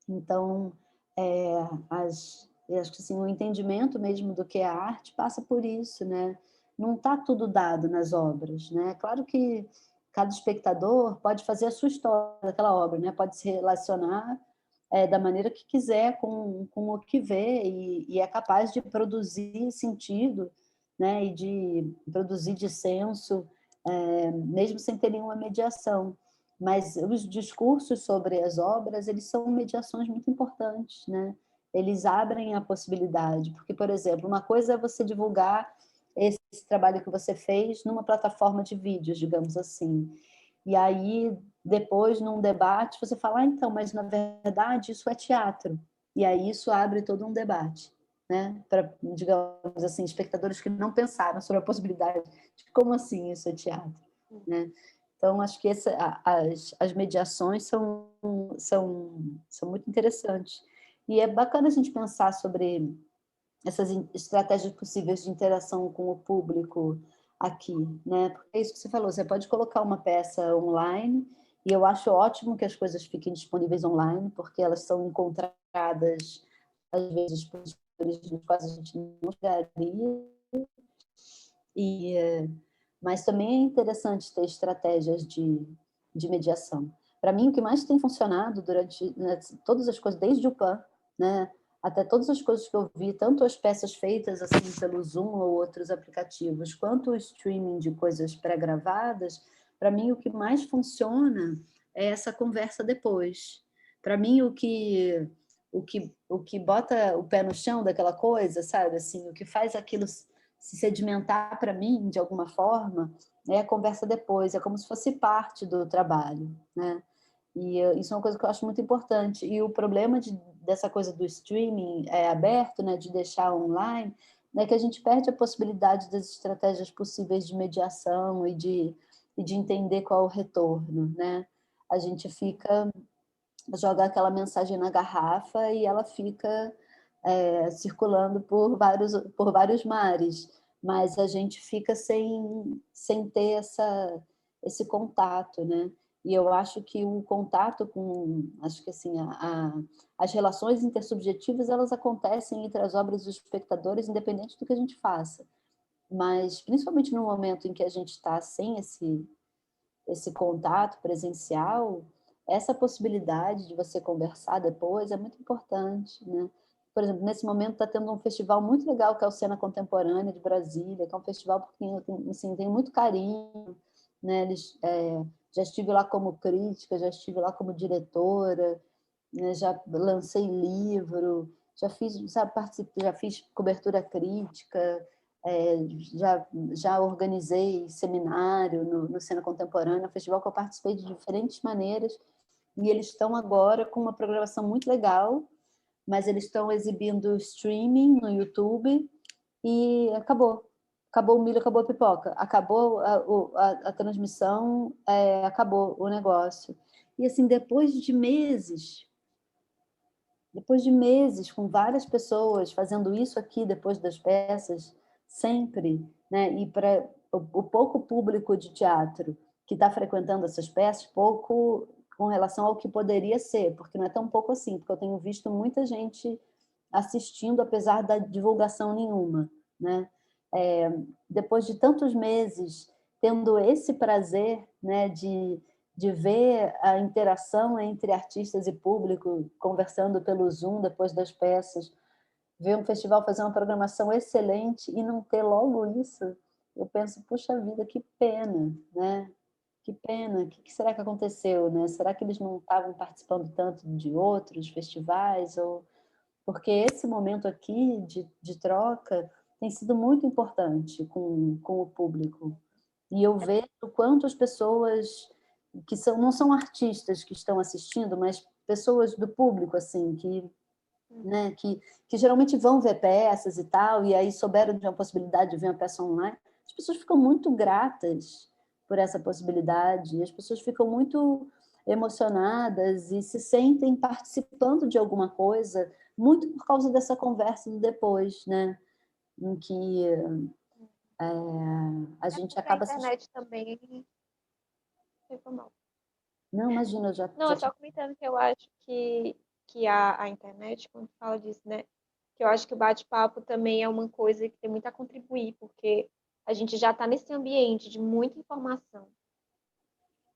Então, eu acho que assim, o entendimento mesmo do que é arte passa por isso, né? Não está tudo dado nas obras, né? Claro que cada espectador pode fazer a sua história daquela obra, né? Pode se relacionar da maneira que quiser com o que vê e é capaz de produzir sentido, né? E de produzir dissenso, mesmo sem ter nenhuma mediação. Mas os discursos sobre as obras, eles são mediações muito importantes, né? Eles abrem a possibilidade, porque, por exemplo, uma coisa é você divulgar esse trabalho que você fez numa plataforma de vídeos, digamos assim. E aí, depois, num debate, você fala, então, mas na verdade isso é teatro. E aí isso abre todo um debate, né? Para, digamos assim, espectadores que não pensaram sobre a possibilidade de como assim isso é teatro, né? Então, acho que as mediações são muito interessantes. E é bacana a gente pensar sobre essas estratégias possíveis de interação com o público aqui, né? Porque é isso que você falou, você pode colocar uma peça online, e eu acho ótimo que as coisas fiquem disponíveis online, porque elas são encontradas, às vezes, por editores nos quais a gente não chegaria, mas também é interessante ter estratégias de mediação. Para mim, o que mais tem funcionado durante, né, todas as coisas, desde o PAN, né, até todas as coisas que eu vi, tanto as peças feitas assim pelo Zoom ou outros aplicativos, quanto o streaming de coisas pré-gravadas, para mim o que mais funciona é essa conversa depois. Para mim o que bota o pé no chão daquela coisa, sabe, assim, o que faz aquilo se sedimentar para mim de alguma forma é a conversa depois, é como se fosse parte do trabalho, né? E isso é uma coisa que eu acho muito importante. E o problema dessa coisa do streaming aberto, né, de deixar online, é que a gente perde a possibilidade das estratégias possíveis de mediação e de entender qual é o retorno, né? A gente joga aquela mensagem na garrafa e ela fica circulando por vários mares, mas a gente fica sem ter esse contato, né? E eu acho que o contato acho que assim, as relações intersubjetivas, elas acontecem entre as obras dos espectadores, independente do que a gente faça. mas principalmente no momento em que a gente está sem esse contato presencial, essa possibilidade de você conversar depois é muito importante, né? Por exemplo, nesse momento está tendo um festival muito legal que é o Cena Contemporânea de Brasília, que é um festival porque assim, tem muito carinho, né? Já estive lá como crítica, já estive lá como diretora, né? Já lancei livro, já fiz, sabe, já fiz cobertura crítica, já organizei seminário no Cena Contemporânea, um festival que eu participei de diferentes maneiras, e eles estão agora com uma programação muito legal, mas eles estão exibindo streaming no YouTube e acabou o milho, acabou a pipoca, acabou a transmissão, acabou o negócio. E assim, depois de meses com várias pessoas fazendo isso aqui depois das peças, sempre, né? E para o pouco público de teatro que está frequentando essas peças, pouco com relação ao que poderia ser, porque não é tão pouco assim, porque eu tenho visto muita gente assistindo, apesar da divulgação nenhuma, né? Depois de tantos meses tendo esse prazer, né, de ver a interação entre artistas e público conversando pelo Zoom depois das peças, ver um festival fazer uma programação excelente e não ter logo isso, eu penso, puxa vida, que pena, né? Que pena, o que será que aconteceu, né? Será que eles não estavam participando tanto de outros festivais? Porque esse momento aqui de troca tem sido muito importante com o público. E eu vejo quantas pessoas que não são artistas que estão assistindo, mas pessoas do público, assim, né, que geralmente vão ver peças e tal, e aí souberam de uma possibilidade de ver uma peça online. As pessoas ficam muito gratas por essa possibilidade, e as pessoas ficam muito emocionadas e se sentem participando de alguma coisa, muito por causa dessa conversa do depois, né, em que a gente Porque a acaba internet também foi mal. Não, imagina, Não, já é só comentando que eu acho que a internet, quando fala disso, né? Que eu acho que o bate-papo também é uma coisa que tem muito a contribuir, porque a gente já está nesse ambiente de muita informação.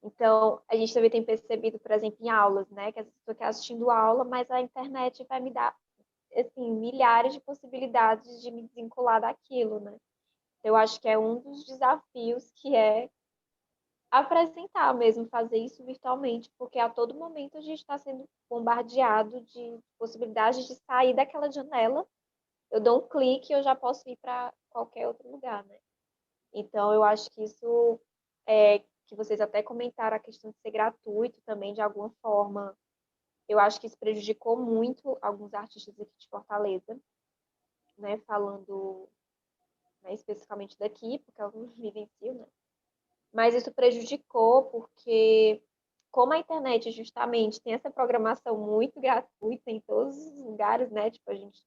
Então, a gente também tem percebido, por exemplo, em aulas, né? Que às vezes eu estou assistindo aula, mas a internet vai me dar, assim, milhares de possibilidades de me desvincular daquilo, né? Eu acho que é um dos desafios que é apresentar mesmo, fazer isso virtualmente, porque a todo momento a gente está sendo bombardeado de possibilidades de sair daquela janela. Eu dou um clique e eu já posso ir para qualquer outro lugar, né? Então, eu acho que isso que vocês até comentaram a questão de ser gratuito também, de alguma forma. Eu acho que isso prejudicou muito alguns artistas aqui de Fortaleza, né? Falando, né, especificamente daqui, porque eu não vivencio, né? Mas isso prejudicou porque, como a internet justamente tem essa programação muito gratuita em todos os lugares, né? Tipo, a gente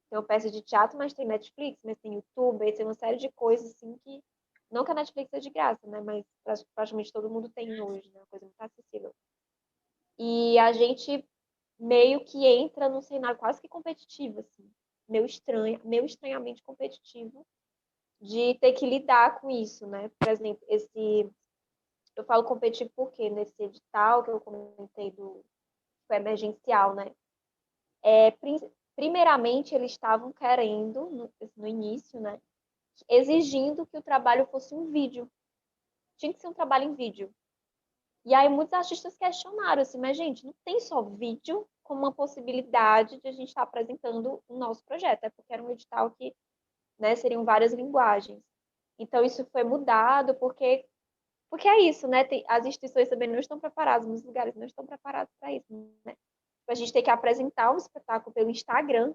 tem uma peça de teatro, mas tem Netflix, mas tem YouTube, tem uma série de coisas assim que. Não que a Netflix é de graça, né? Mas praticamente todo mundo tem hoje, né? Uma coisa muito acessível. E a gente meio que entra num cenário quase que competitivo, assim. Meio estranhamente competitivo de ter que lidar com isso, né? Por exemplo, eu falo competitivo porque nesse edital que eu comentei do emergencial, né? Primeiramente, eles estavam querendo, no início, né? Exigindo que o trabalho fosse um vídeo. Tinha que ser um trabalho em vídeo. E aí muitos artistas questionaram assim, mas gente, não tem só vídeo como uma possibilidade de a gente estar apresentando o nosso projeto, é porque era um edital que, né, seriam várias linguagens. Então isso foi mudado porque é isso, né? As instituições também não estão preparadas, os lugares não estão preparados para isso, né? A gente tem que apresentar um espetáculo pelo Instagram,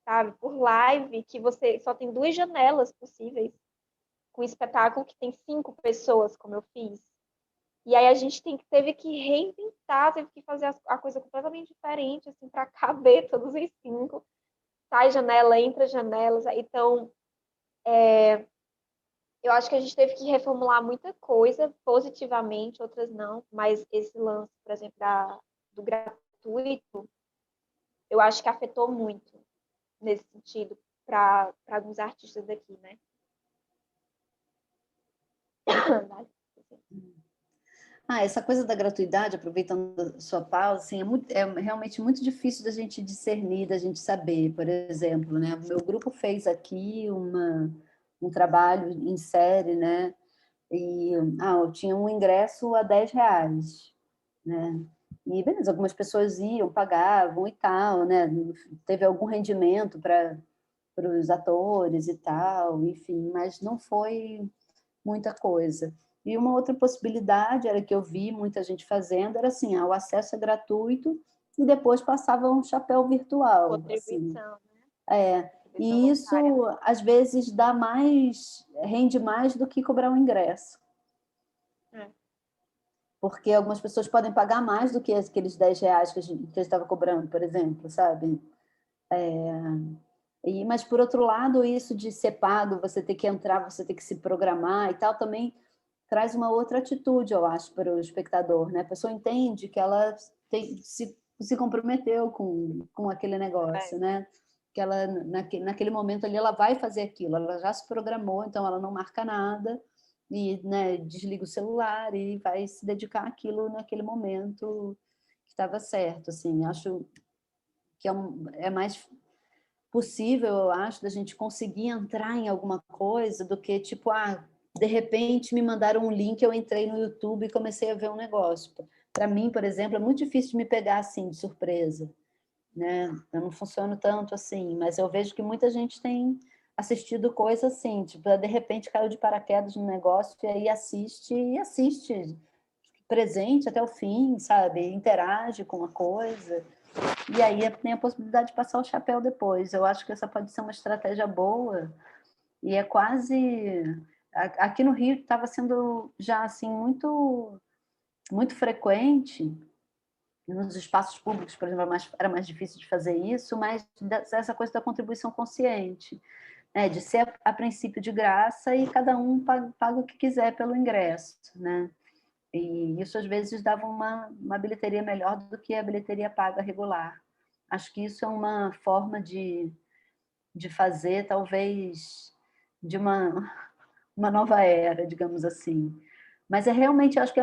sabe? Por live, que você só tem 2 janelas possíveis, com um espetáculo que tem 5 pessoas, como eu fiz. E aí a gente teve que reinventar, teve que fazer a coisa completamente diferente, assim, para caber todos os 5. Sai janela, entra janelas. Então, eu acho que a gente teve que reformular muita coisa, positivamente, outras não. Mas esse lance, por exemplo, do gratuito, eu acho que afetou muito nesse sentido para alguns artistas aqui, né? Essa coisa da gratuidade, aproveitando a sua pausa, assim, é realmente muito difícil da gente discernir, da gente saber. Por exemplo, né, o meu grupo fez aqui um trabalho em série, né, e eu tinha um ingresso a R$ 10, né, e beleza, algumas pessoas iam, pagavam e tal, né, teve algum rendimento para os atores e tal, enfim, mas não foi muita coisa. E uma outra possibilidade era que eu vi muita gente fazendo, era assim, o acesso é gratuito e depois passava um chapéu virtual. Assim. Contribuição, né? E Contribuição isso, voluntária. às vezes, rende mais do que cobrar um ingresso. Porque algumas pessoas podem pagar mais do que aqueles R$ 10 que a gente estava cobrando, por exemplo, sabe? Mas, por outro lado, isso de ser pago, você ter que entrar, você ter que se programar e tal, também traz uma outra atitude, eu acho, para o espectador, né? A pessoa entende que ela se comprometeu com aquele negócio, né? Que ela, naquele momento ali, ela vai fazer aquilo, ela já se programou, então ela não marca nada e, né, desliga o celular e vai se dedicar àquilo naquele momento que estava certo, assim. Acho que é mais possível, eu acho, da gente conseguir entrar em alguma coisa do que, tipo, de repente me mandaram um link, eu entrei no YouTube e comecei a ver um negócio. Para mim, por exemplo, é muito difícil de me pegar assim, de surpresa, né? Eu não funciono tanto assim, mas eu vejo que muita gente tem assistido coisa assim, tipo, de repente caiu de paraquedas no negócio e aí assiste presente até o fim, sabe? Interage com a coisa. E aí tem a possibilidade de passar o chapéu depois. Eu acho que essa pode ser uma estratégia boa e é quase... Aqui no Rio estava sendo já assim muito, muito frequente, nos espaços públicos, por exemplo, era mais difícil de fazer isso, mas essa coisa da contribuição consciente, né? De ser a princípio de graça e cada um paga o que quiser pelo ingresso, né? E isso às vezes dava uma bilheteria melhor do que a bilheteria paga regular. Acho que isso é uma forma de fazer, talvez, de uma nova era, digamos assim. Mas realmente, eu acho que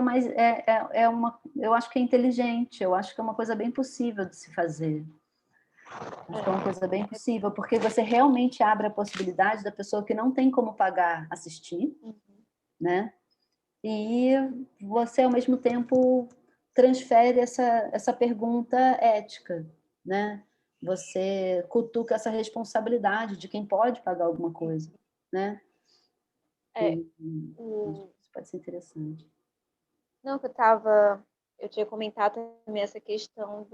eu acho que é inteligente, eu acho que é uma coisa bem possível de se fazer. Acho que é uma coisa bem possível, porque você realmente abre a possibilidade da pessoa que não tem como pagar assistir, né? E você, ao mesmo tempo, transfere essa pergunta ética, né? Você cutuca essa responsabilidade de quem pode pagar alguma coisa, né? Isso pode ser interessante. Não, eu tinha comentado também essa questão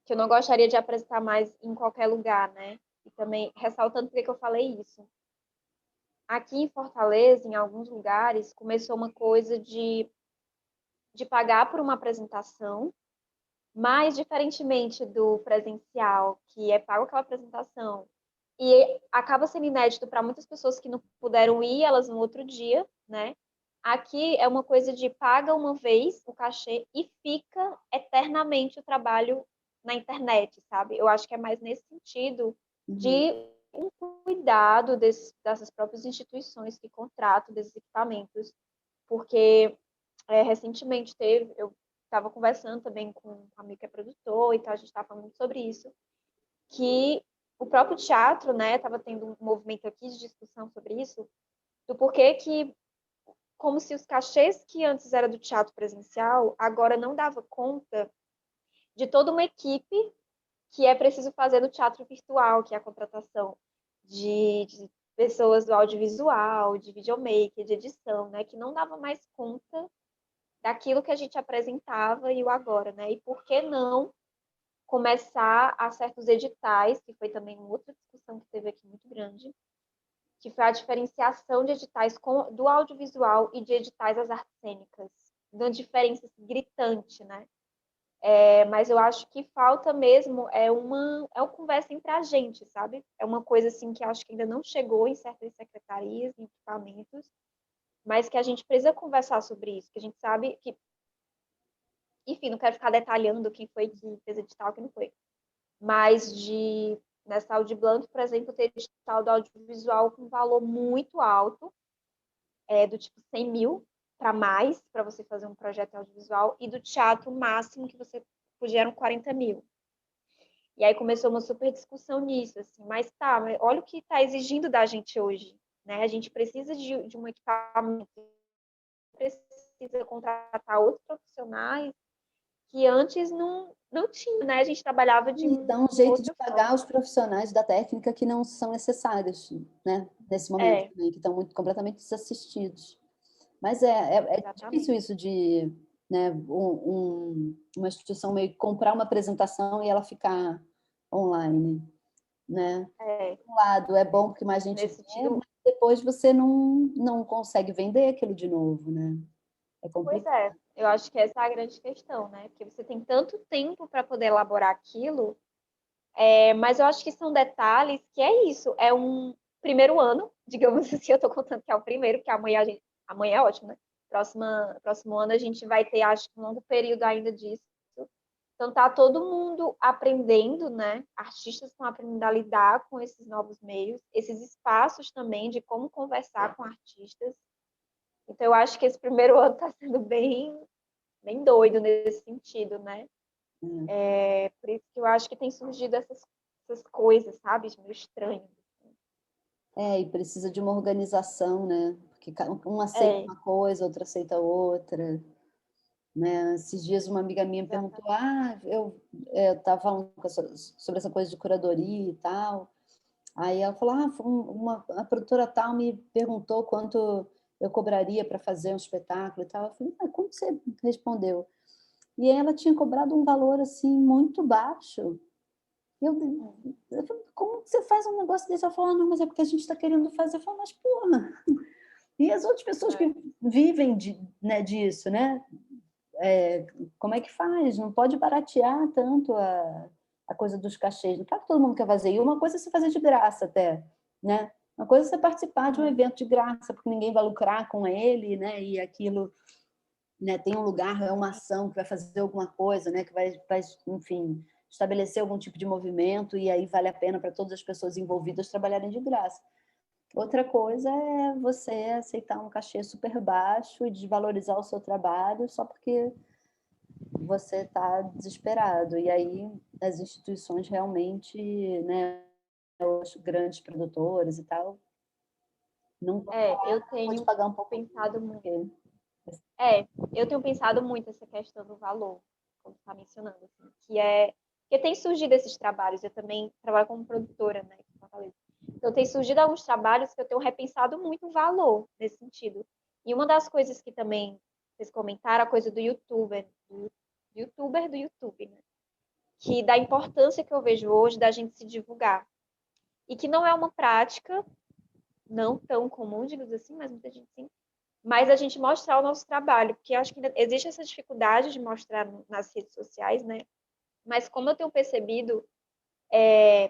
que eu não gostaria de apresentar mais em qualquer lugar, né? E também ressaltando por que eu falei isso. Aqui em Fortaleza, em alguns lugares, começou uma coisa de pagar por uma apresentação, mas diferentemente do presencial, que é pago aquela apresentação, e acaba sendo inédito para muitas pessoas que não puderam ir, elas no outro dia, né? Aqui é uma coisa de paga uma vez o cachê e fica eternamente o trabalho na internet, sabe? Eu acho que é mais nesse sentido de um cuidado dessas próprias instituições que contratam desses equipamentos, porque recentemente eu estava conversando também com um amigo que é produtor e tal, a gente estava falando muito sobre isso, que o próprio teatro, né, estava tendo um movimento aqui de discussão sobre isso, do porquê que, como se os cachês que antes era do teatro presencial, agora não dava conta de toda uma equipe que é preciso fazer no teatro virtual, que é a contratação de pessoas do audiovisual, de videomaker, de edição, né, que não dava mais conta daquilo que a gente apresentava e o agora, né? E por que não começar a certos editais, que foi também uma outra discussão que teve aqui muito grande, que foi a diferenciação de editais do audiovisual e de editais das artes cênicas. Uma diferença gritante, né? Mas eu acho que falta mesmo uma conversa entre a gente, sabe? É uma coisa assim que acho que ainda não chegou em certas secretarias, em equipamentos, mas que a gente precisa conversar sobre isso, que a gente sabe que, enfim, não quero ficar detalhando quem foi que fez edital, quem não foi, mas nessa Audi Blanc, por exemplo, ter edital do audiovisual com valor muito alto, do tipo 100 mil para mais, para você fazer um projeto audiovisual, e do teatro máximo que você podia eram 40 mil. E aí começou uma super discussão nisso, assim, mas olha o que está exigindo da gente hoje, né? A gente precisa de um equipamento, precisa contratar outros profissionais que antes não tinha, né? A gente trabalhava de E dá um jeito de outra pagar forma. os profissionais da técnica que não são necessários, né? Nesse momento, né? Que estão completamente desassistidos. Mas é difícil Exatamente. isso de, né, uma instituição meio que comprar uma apresentação e ela ficar online, né? Por um lado, é bom porque mais gente Nesse vê, mas sentido, depois você não consegue vender aquilo de novo, né? É pois complicado. é, eu acho que essa é a grande questão, né? Porque você tem tanto tempo para poder elaborar aquilo, mas eu acho que são detalhes que é isso, é um primeiro ano, digamos assim, eu estou contando que é o primeiro, porque amanhã é ótimo, né? Próximo ano a gente vai ter, acho que um longo período ainda disso. Então tá todo mundo aprendendo, né? Artistas estão aprendendo a lidar com esses novos meios, esses espaços também de como conversar com artistas. Então eu acho que esse primeiro ano está sendo bem doido nesse sentido, né? Por isso que eu acho que tem surgido essas coisas, sabe? Meio estranhas. E precisa de uma organização, né? Porque um aceita É, uma coisa, outro aceita outra, né? Esses dias uma amiga minha perguntou, exatamente. eu estava falando sobre essa coisa de curadoria e tal, aí ela falou, a produtora tal me perguntou quanto eu cobraria para fazer um espetáculo e tal. Eu falei, como você respondeu? E ela tinha cobrado um valor assim muito baixo. Eu falei, como você faz um negócio desse? Ela falou, não, mas é porque a gente está querendo fazer. Eu falei, mas porra, e as outras pessoas que vivem né, disso, né? Como é que faz? Não pode baratear tanto a coisa dos cachês. Não claro que todo mundo quer fazer. E uma coisa é você fazer de graça até, né? Uma coisa é você participar de um evento de graça, porque ninguém vai lucrar com ele, né? E aquilo, né, tem um lugar, é uma ação que vai fazer alguma coisa, né? Que vai, enfim, estabelecer algum tipo de movimento e aí vale a pena para todas as pessoas envolvidas trabalharem de graça. Outra coisa é você aceitar um cachê super baixo e desvalorizar o seu trabalho só porque você está desesperado. E aí as instituições realmente, né, os grandes produtores e tal, não vão Eu pode tenho pagar um pouco pensado muito. porque Eu tenho pensado muito essa questão do valor, como está mencionando, assim, que tem surgido esses trabalhos. Eu também trabalho como produtora, né, aqui em Fortaleza. Então tem surgido alguns trabalhos que eu tenho repensado muito o valor nesse sentido. E uma das coisas que também vocês comentaram, a coisa do youtuber do YouTube, né? Que da importância que eu vejo hoje da gente se divulgar. E que não é uma prática não tão comum, digamos assim, mas muita gente sim, mas a gente mostrar o nosso trabalho, porque acho que ainda existe essa dificuldade de mostrar nas redes sociais, né? Mas como eu tenho percebido,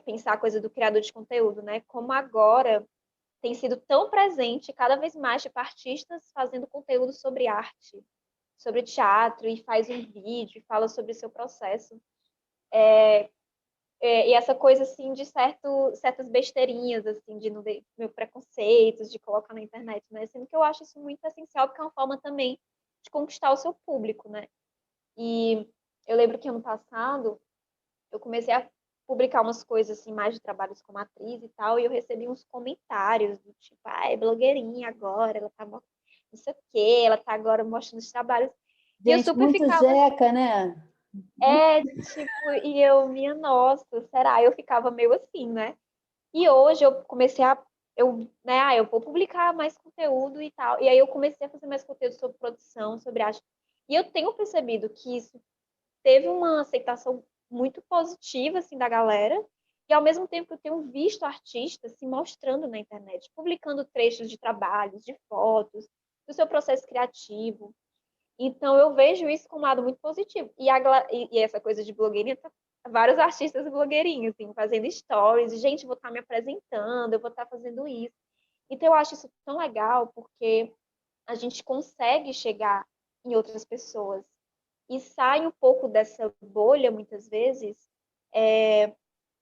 pensar a coisa do criador de conteúdo, né? Como agora tem sido tão presente, cada vez mais, tipo, artistas fazendo conteúdo sobre arte, sobre teatro, e faz um vídeo, e fala sobre o seu processo. E essa coisa, assim, de certas besteirinhas, assim, de não ter meu preconceitos, de colocar na internet, né? Sendo que eu acho isso muito essencial, porque é uma forma também de conquistar o seu público, né? E eu lembro que ano passado eu comecei a publicar umas coisas, assim, mais de trabalhos como atriz e tal, e eu recebi uns comentários do tipo, é blogueirinha agora, ela tá não sei o quê, ela tá agora mostrando os trabalhos. E eu gente, super muito ficava jeca, né? tipo, e eu, minha nossa, será? Eu ficava meio assim, né? E hoje eu comecei eu vou publicar mais conteúdo e tal. E aí eu comecei a fazer mais conteúdo sobre produção, sobre arte. E eu tenho percebido que isso teve uma aceitação muito positiva, assim, da galera. E ao mesmo tempo eu tenho visto artistas se mostrando na internet, publicando trechos de trabalhos, de fotos, do seu processo criativo. Então, eu vejo isso como um lado muito positivo. E essa coisa de blogueirinha, vários artistas blogueirinhos, assim, fazendo stories. Gente, vou estar me apresentando, eu vou estar fazendo isso. Então, eu acho isso tão legal, porque a gente consegue chegar em outras pessoas. E sai um pouco dessa bolha, muitas vezes,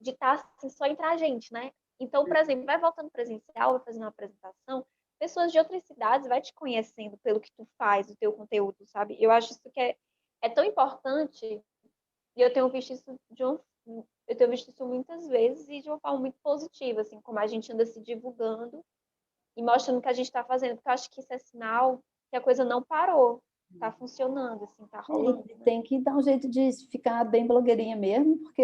de estar assim, só entre a gente, né? Então, por exemplo, vai voltando presencial, vai fazendo uma apresentação, pessoas de outras cidades vai te conhecendo pelo que tu faz, o teu conteúdo, sabe? Eu acho isso que é tão importante, e eu tenho visto isso eu tenho visto isso muitas vezes e de uma forma muito positiva, assim, como a gente anda se divulgando e mostrando o que a gente está fazendo, porque eu acho que isso é sinal que a coisa não parou, está funcionando, assim, está rolando. E tem que dar um jeito de ficar bem blogueirinha mesmo, porque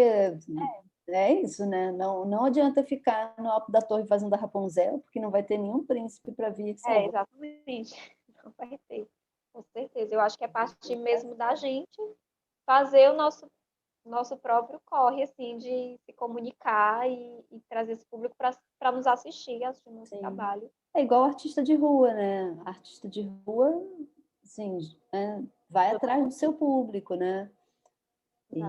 é isso, né? Não adianta ficar no alto da torre fazendo a Rapunzel, porque não vai ter nenhum príncipe para vir salvar. Exatamente. Não vai ter, com certeza. Eu acho que é parte mesmo da gente fazer o nosso próprio corre, assim, de se comunicar e trazer esse público para nos assistir o nosso trabalho. É igual artista de rua, né? Artista de rua, assim, vai atrás do seu público, né? E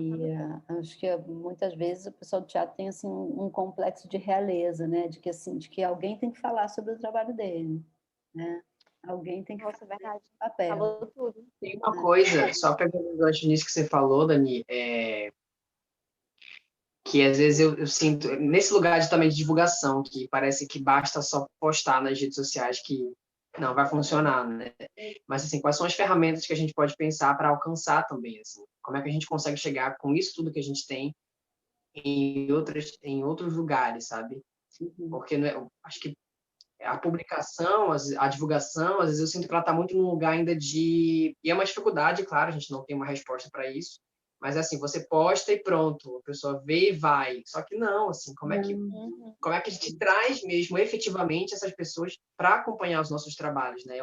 acho que muitas vezes o pessoal do teatro tem assim um complexo de realeza, né? De que alguém tem que falar sobre o trabalho dele, né? Alguém tem que Nossa, fazer verdade. o papel. Falou tudo. Tem uma coisa, só pegando o gancho nisso que você falou, Dani, que às vezes eu sinto, nesse lugar também de divulgação, que parece que basta só postar nas redes sociais que não vai funcionar, né? Mas, assim, quais são as ferramentas que a gente pode pensar para alcançar também, assim? Como é que a gente consegue chegar com isso tudo que a gente tem em outros lugares, sabe? Porque eu acho que a publicação, a divulgação, às vezes eu sinto que ela está muito num lugar ainda de... E é uma dificuldade, claro, a gente não tem uma resposta para isso, mas assim, você posta e pronto, a pessoa vê e vai. Só que não, assim, como é que a gente traz mesmo efetivamente essas pessoas para acompanhar os nossos trabalhos, né?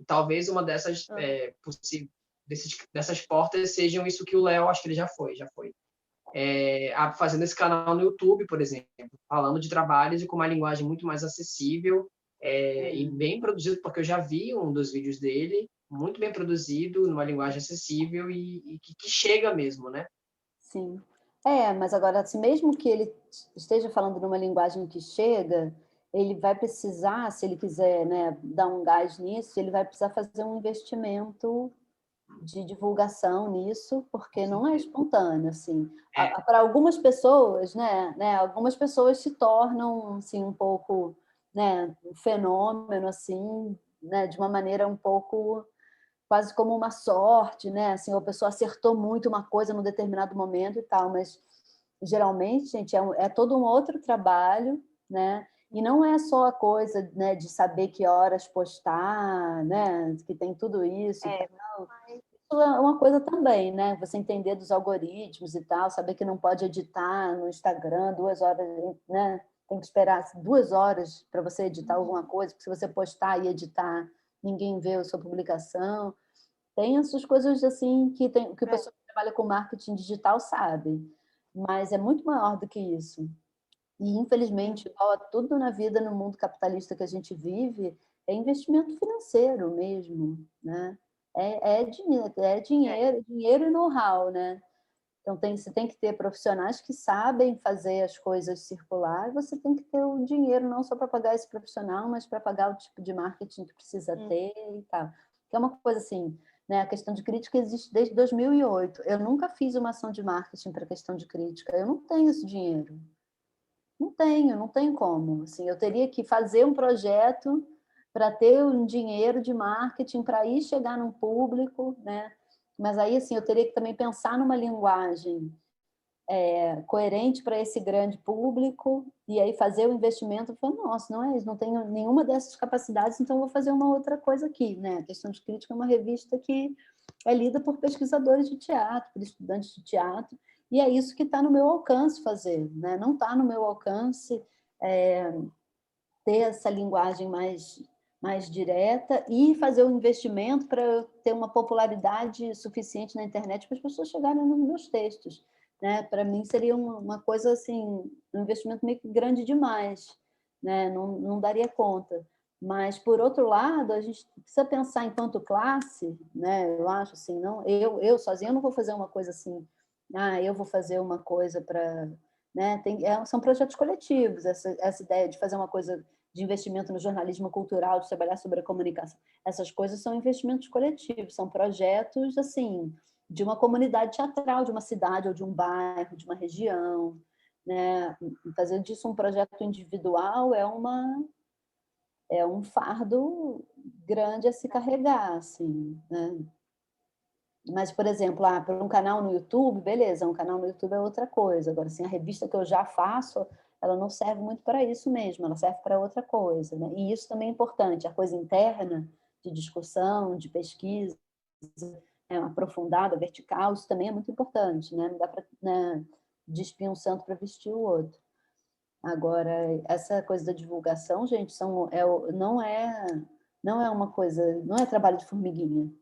Talvez uma dessas dessas portas sejam isso que o Léo, acho que ele já foi. Fazendo esse canal no YouTube, por exemplo, falando de trabalhos e com uma linguagem muito mais acessível e bem produzido, porque eu já vi um dos vídeos dele, muito bem produzido, numa linguagem acessível e que chega mesmo, né? Sim. Mas agora, assim, mesmo que ele esteja falando numa linguagem que chega, ele vai precisar, se ele quiser, né, dar um gás nisso, ele vai precisar fazer um investimento de divulgação nisso, porque não é espontâneo, assim. Para algumas pessoas, né, algumas pessoas se tornam, assim, um pouco, né, um fenômeno, assim, né, de uma maneira um pouco quase como uma sorte, né? Assim, a pessoa acertou muito uma coisa num determinado momento e tal, mas geralmente, gente, é todo um outro trabalho, né? E não é só a coisa, né, de saber que horas postar, né? Que tem tudo isso e tal. Isso é uma coisa também, né? Você entender dos algoritmos e tal, saber que não pode editar no Instagram 2 horas, né? Tem que esperar 2 horas para você editar alguma coisa, porque se você postar e editar, ninguém vê a sua publicação. Tem essas coisas assim que o pessoal que trabalha com marketing digital sabe, mas é muito maior do que isso. E, infelizmente, igual a tudo na vida, no mundo capitalista que a gente vive, é investimento financeiro mesmo, né? Dinheiro e know-how, né? Então, você tem que ter profissionais que sabem fazer as coisas circular, e você tem que ter o dinheiro não só para pagar esse profissional, mas para pagar o tipo de marketing que precisa ter e tal. Que é uma coisa assim, né? A questão de crítica existe desde 2008. Eu nunca fiz uma ação de marketing para questão de crítica. Eu não tenho esse dinheiro. Não tenho como. Assim, eu teria que fazer um projeto para ter um dinheiro de marketing para ir chegar num público, né? Mas aí, assim, eu teria que também pensar numa linguagem coerente para esse grande público e aí fazer o investimento. Eu falei, nossa, não é isso, não tenho nenhuma dessas capacidades, então vou fazer uma outra coisa aqui, né? A Questão de Crítica é uma revista que é lida por pesquisadores de teatro, por estudantes de teatro, e é isso que está no meu alcance fazer, né? Não está no meu alcance ter essa linguagem mais direta e fazer o investimento para ter uma popularidade suficiente na internet para as pessoas chegarem nos meus textos, né? Para mim seria uma coisa assim, um investimento meio que grande demais, né? Não daria conta. Mas por outro lado, a gente precisa pensar enquanto classe, né? Eu acho assim, não, eu sozinha eu não vou fazer uma coisa assim, eu vou fazer uma coisa para, né? São projetos coletivos, essa ideia de fazer uma coisa de investimento no jornalismo cultural, de trabalhar sobre a comunicação. Essas coisas são investimentos coletivos, são projetos assim de uma comunidade teatral, de uma cidade ou de um bairro, de uma região, né? Fazer disso um projeto individual é um fardo grande a se carregar, assim, né? Mas, por exemplo, para um canal no YouTube, beleza, um canal no YouTube é outra coisa. Agora, assim, a revista que eu já faço, ela não serve muito para isso mesmo, ela serve para outra coisa, né? E isso também é importante, a coisa interna, de discussão, de pesquisa, aprofundada, vertical, isso também é muito importante, né? Não dá para, né, despir um santo para vestir o outro. Agora, essa coisa da divulgação, gente, não é uma coisa, não é trabalho de formiguinha.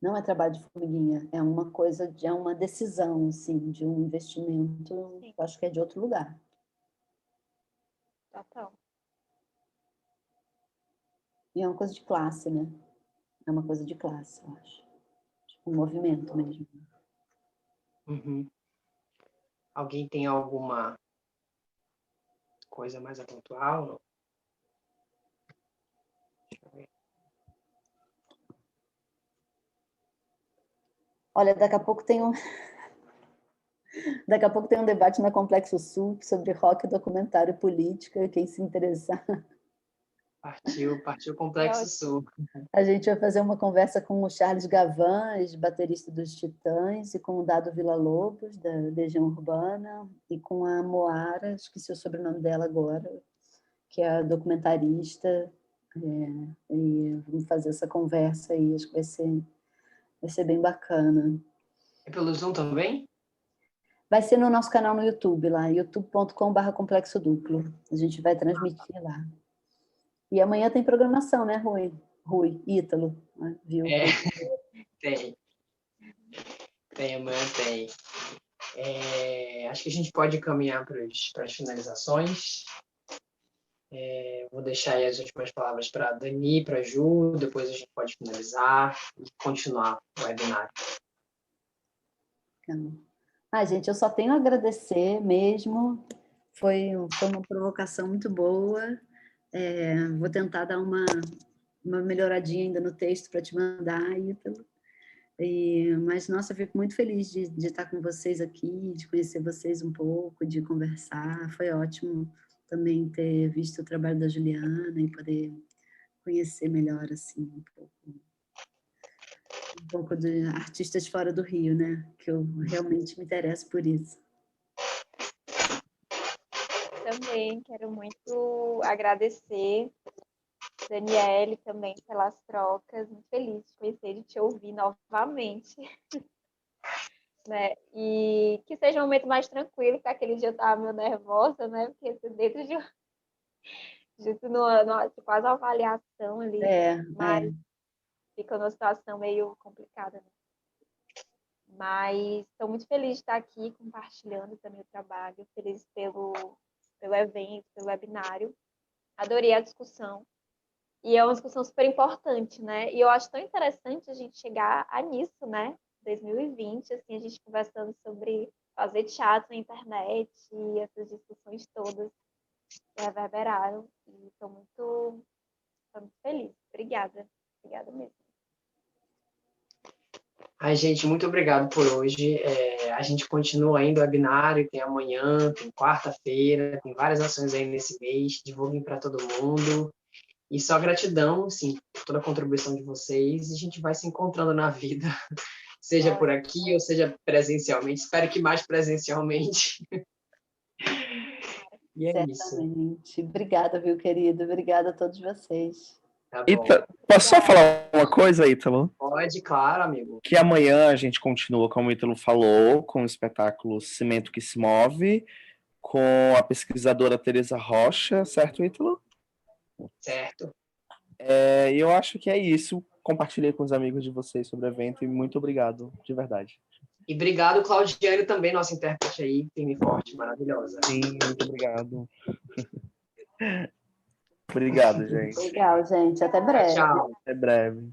Não é trabalho de formiguinha, é uma coisa, é uma decisão, assim, de um investimento, Sim. acho que é de outro lugar. Total. E é uma coisa de classe, né? É uma coisa de classe, eu acho. Tipo, um movimento mesmo. Uhum. Alguém tem alguma coisa mais a pontuar? Deixa eu ver. Olha, daqui a pouco tem um debate na Complexo Sul sobre rock, documentário e política, quem se interessar. Partiu Complexo Sul. A gente vai fazer uma conversa com o Charles Gavan, baterista dos Titãs, e com o Dado Villa-Lobos, da Legião Urbana, e com a Moara, esqueci o sobrenome dela agora, que é a documentarista, e vamos fazer essa conversa aí, acho que vai ser bem bacana. É pelo Zoom também? Vai ser no nosso canal no YouTube, lá, youtube.com/complexo duplo. A gente vai transmitir lá. E amanhã tem programação, né, Rui, Ítalo, né? Viu? Tem. Amanhã tem. Acho que a gente pode caminhar para as finalizações. Vou deixar aí as últimas palavras para a Dani, para a Ju, depois a gente pode finalizar e continuar o webinar. Gente, eu só tenho a agradecer mesmo. Foi uma provocação muito boa. Vou tentar dar uma melhoradinha ainda no texto para te mandar, Ítalo. Mas, nossa, eu fico muito feliz de estar com vocês aqui, de conhecer vocês um pouco, de conversar. Foi ótimo também ter visto o trabalho da Juliana e poder conhecer melhor, assim, um pouco de artistas fora do Rio, né? Que eu realmente me interesso por isso. Também quero muito agradecer, Daniele, também pelas trocas. Muito feliz de conhecer e de te ouvir novamente. Né? E que seja um momento mais tranquilo, porque aquele dia eu estava meio nervosa, né? Porque dentro de quase uma avaliação ali, mas fica numa situação meio complicada, né? Mas estou muito feliz de estar aqui compartilhando também o trabalho, feliz pelo evento, pelo webinário. Adorei a discussão. E é uma discussão super importante, né? E eu acho tão interessante a gente chegar nisso, né? 2020, assim, a gente conversando sobre fazer teatro na internet e essas discussões todas que reverberaram. E estou muito feliz. Obrigada. Obrigada mesmo. Ai, gente, muito obrigado por hoje. A gente continua ainda o webinário, tem amanhã, tem quarta-feira, tem várias ações aí nesse mês, divulguem para todo mundo. E só gratidão, assim, por toda a contribuição de vocês, e a gente vai se encontrando na vida, seja por aqui ou seja presencialmente. Espero que mais presencialmente. E é isso. Certamente. Obrigada, viu, querido? Obrigada a todos vocês. Tá bom. Posso só falar uma coisa, Ítalo? Pode, claro, amigo. Que amanhã a gente continua, como o Ítalo falou, com o espetáculo Cimento que se Move, com a pesquisadora Teresa Rocha, certo, Ítalo? Certo. E eu acho que é isso. Compartilhei com os amigos de vocês sobre o evento e muito obrigado, de verdade. E obrigado, Claudiane, também, nossa intérprete aí, firme e forte, maravilhosa. Sim, muito obrigado. Obrigado, gente. Legal, gente. Até breve. Tchau. Até breve.